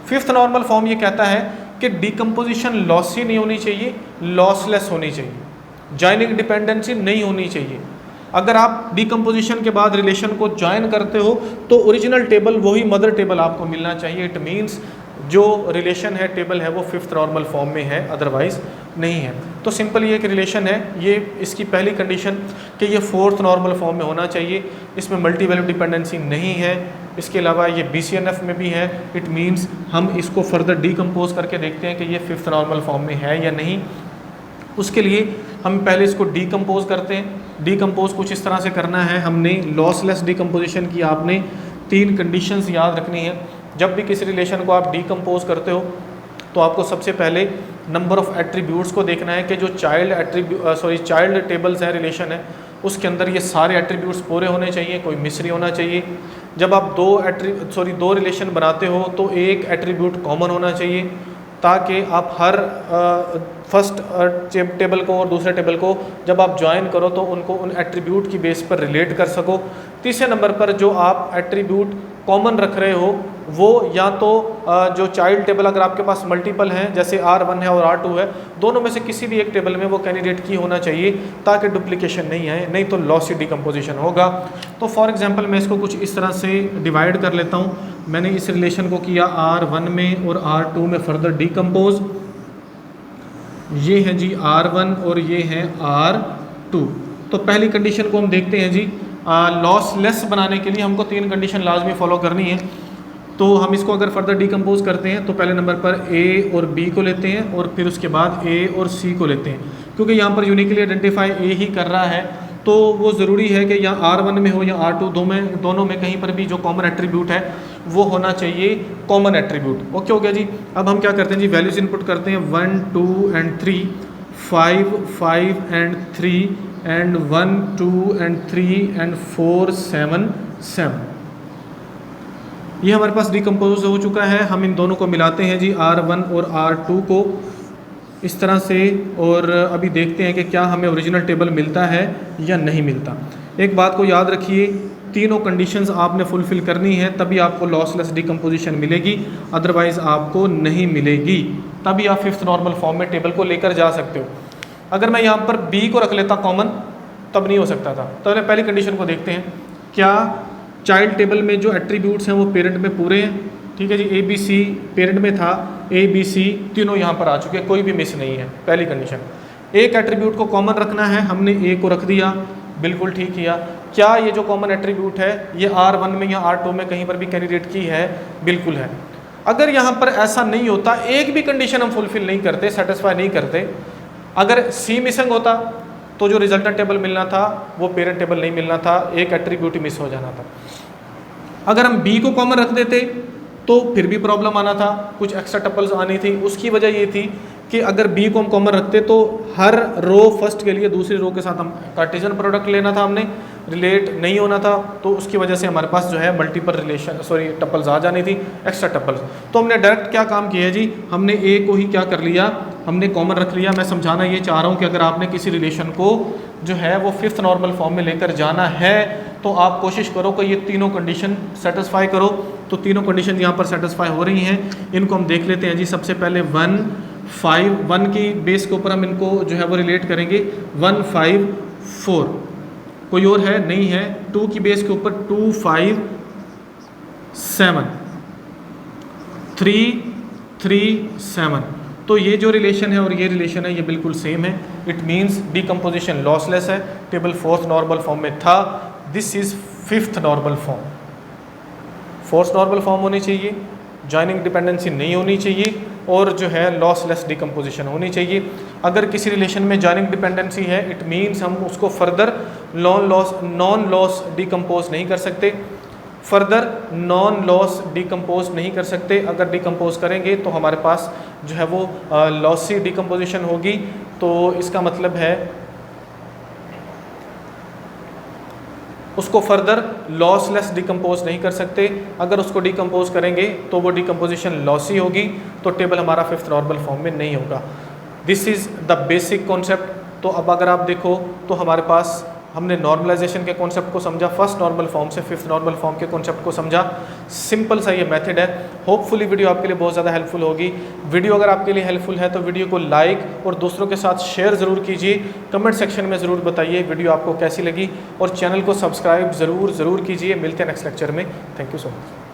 फिफ्थ नॉर्मल फॉर्म ये कहता है कि डिकम्पोजिशन लॉसी नहीं होनी चाहिए, लॉसलेस होनी चाहिए, जॉइनिंग डिपेंडेंसी नहीं होनी चाहिए। अगर आप डिकम्पोजिशन के बाद रिलेशन को ज्वाइन करते हो तो ओरिजिनल टेबल वही मदर टेबल आपको मिलना चाहिए। इट मीन्स जो रिलेशन है, टेबल है, वो फिफ्थ नॉर्मल फॉर्म में है, अदरवाइज नहीं है। तो सिंपल ये एक रिलेशन है, ये इसकी पहली कंडीशन कि ये फोर्थ नॉर्मल फॉर्म में होना चाहिए, इसमें मल्टी वैल्यू डिपेंडेंसी नहीं है। इसके अलावा ये BCNF में भी है। इट मीन्स हम इसको फर्दर डिकम्पोज करके देखते हैं कि ये फिफ्थ नॉर्मल फॉर्म में है या नहीं। उसके लिए हम पहले इसको डिकम्पोज करते हैं। डिकम्पोज कुछ इस तरह से करना है, हमने लॉसलेस डिकम्पोजिशन की आपने 3 कंडीशंस याद रखनी है। जब भी किसी रिलेशन को आप डिकम्पोज करते हो तो आपको सबसे पहले नंबर ऑफ़ एट्रीब्यूट्स को देखना है कि जो चाइल्ड टेबल्स है, रिलेशन है, उसके अंदर ये सारे एट्रीब्यूट्स पूरे होने चाहिए, कोई मिस नहीं होना चाहिए। जब आप दो रिलेशन बनाते हो तो एक एट्रीब्यूट कॉमन होना चाहिए, ताकि आप हर फर्स्ट टेबल को और दूसरे टेबल को जब आप ज्वाइन करो तो उनको उन एट्रीब्यूट की बेस पर रिलेट कर सको। तीसरे नंबर पर जो आप एट्रीब्यूट कॉमन रख रहे हो वो या तो जो चाइल्ड टेबल अगर आपके पास मल्टीपल हैं, जैसे R1 है और R2 है, दोनों में से किसी भी एक टेबल में वो कैंडिडेट की होना चाहिए ताकि डुप्लीकेशन नहीं आए, नहीं तो लॉसी डिकम्पोजिशन होगा। तो फॉर एग्जांपल मैं इसको कुछ इस तरह से डिवाइड कर लेता हूँ। मैंने इस रिलेशन को किया R1 में और R2 में फर्दर डिकम्पोज। ये है जी R1 और ये है R2। तो पहली कंडीशन को हम देखते हैं जी। लॉसलेस बनाने के लिए हमको 3 कंडीशन लाजमी फॉलो करनी है। तो हम इसको अगर फर्दर डिकम्पोज करते हैं तो पहले नंबर पर A और B को लेते हैं और फिर उसके बाद A और C को लेते हैं। क्योंकि यहाँ पर यूनिकली आइडेंटिफाई A ही कर रहा है तो वो ज़रूरी है कि यहाँ R1 में हो या R2 दोनों में कहीं पर भी जो कॉमन एट्रीब्यूट है वो होना चाहिए कॉमन एट्रीब्यूट। ओके हो गया जी। अब हम क्या करते हैं जी, वैल्यूज़ इनपुट करते हैं 1 2 and 3, 5 5 and 3 and 1 2 and 3 and 4 7 7। ये हमारे पास डिकम्पोज हो चुका है। हम इन दोनों को मिलाते हैं जी, R1 और R2 को इस तरह से, और अभी देखते हैं कि क्या हमें ओरिजिनल टेबल मिलता है या नहीं मिलता। एक बात को याद रखिए, तीनों कंडीशंस आपने फुलफ़िल करनी है तभी आपको लॉसलेस डिकम्पोजिशन मिलेगी, अदरवाइज़ आपको नहीं मिलेगी। तभी आप फिफ्थ नॉर्मल फॉर्म में टेबल को लेकर जा सकते हो। अगर मैं यहाँ पर B को रख लेता कॉमन तब नहीं हो सकता था। तो पहली कंडीशन को देखते हैं, क्या चाइल्ड टेबल में जो एट्रीब्यूट्स हैं वो पेरेंट में पूरे हैं। ठीक है जी, ABC पेरेंट में था, ABC तीनों यहाँ पर आ चुके हैं, कोई भी मिस नहीं है। पहली कंडीशन। एक एट्रीब्यूट को कॉमन रखना है, हमने A को रख दिया, बिल्कुल ठीक किया। क्या ये जो कॉमन एट्रीब्यूट है ये R1 में या R2 में कहीं पर भी कैंडिडेट की है? बिल्कुल है। अगर यहाँ पर ऐसा नहीं होता, एक भी कंडीशन हम फुलफिल नहीं करते, सेटिस्फाई नहीं करते, अगर C मिसिंग होता तो जो रिजल्टेंट टेबल मिलना था वो पेरेंट टेबल नहीं मिलना था, एक एट्रीब्यूट ही मिस हो जाना था। अगर हम B को कॉमन रख देते तो फिर भी प्रॉब्लम आना था, कुछ एक्स्ट्रा टपल्स आनी थी। उसकी वजह ये थी कि अगर B को हम कॉमन रखते तो हर रो फर्स्ट के लिए दूसरी रो के साथ हम कार्टेशियन प्रोडक्ट लेना था, हमने रिलेट नहीं होना था, तो उसकी वजह से हमारे पास जो है मल्टीपल टपल्स आ जानी थी, एक्स्ट्रा टपल्स। तो हमने डायरेक्ट क्या काम किया है जी, हमने A को ही क्या कर लिया, हमने कॉमन रख लिया। मैं समझाना ये चाह रहा हूँ कि अगर आपने किसी रिलेशन को जो है वो फिफ्थ नॉर्मल फॉर्म में लेकर जाना है तो आप कोशिश करो कि ये तीनों कंडीशन सेटिस्फाई करो। तो तीनों कंडीशन यहाँ पर सेटिस्फाई हो रही हैं, इनको हम देख लेते हैं जी। सबसे पहले 1 5, 1 की बेस के ऊपर हम इनको जो है वो रिलेट करेंगे, 1 5 4, कोई और है नहीं है। 2 की बेस के ऊपर 2 5 7, 3 3 7। तो ये जो रिलेशन है और ये रिलेशन है ये बिल्कुल सेम है। इट मीन्स डिकम्पोजिशन लॉसलेस है, टेबल फोर्थ नॉर्मल फॉर्म में था। This is fifth normal form. Fourth normal form होनी चाहिए, जॉइनिंग डिपेंडेंसी नहीं होनी चाहिए, और जो है लॉसलेस डिकम्पोजिशन होनी चाहिए। अगर किसी रिलेशन में जॉइनिंग डिपेंडेंसी है, इट मीन्स हम उसको फर्दर नॉन लॉस डिकम्पोज नहीं कर सकते, फर्दर नॉन लॉस डिकम्पोज नहीं कर सकते। अगर डिकम्पोज करेंगे तो हमारे पास जो है वो लॉसी डिकम्पोजिशन होगी। तो इसका मतलब है उसको फर्दर लॉसलेस डिकम्पोज नहीं कर सकते। अगर उसको डिकम्पोज करेंगे तो वो डिकम्पोजिशन लॉसी होगी, तो टेबल हमारा फिफ्थ नॉर्मल फॉर्म में नहीं होगा। This is the basic concept. तो अब अगर आप देखो तो हमारे पास हमने नॉर्मलाइजेशन के कॉन्सेप्ट को समझा, फर्स्ट नॉर्मल फॉर्म से फिफ्थ नॉर्मल फॉर्म के कॉन्सेप्ट को समझा। सिंपल सा ये मेथड है। होपफुली वीडियो आपके लिए बहुत ज़्यादा हेल्पफुल होगी। वीडियो अगर आपके लिए हेल्पफुल है तो वीडियो को लाइक और दूसरों के साथ शेयर ज़रूर कीजिए। कमेंट सेक्शन में ज़रूर बताइए वीडियो आपको कैसी लगी, और चैनल को सब्सक्राइब ज़रूर कीजिए। मिलते हैं नेक्स्ट लेक्चर में। Thank you so much.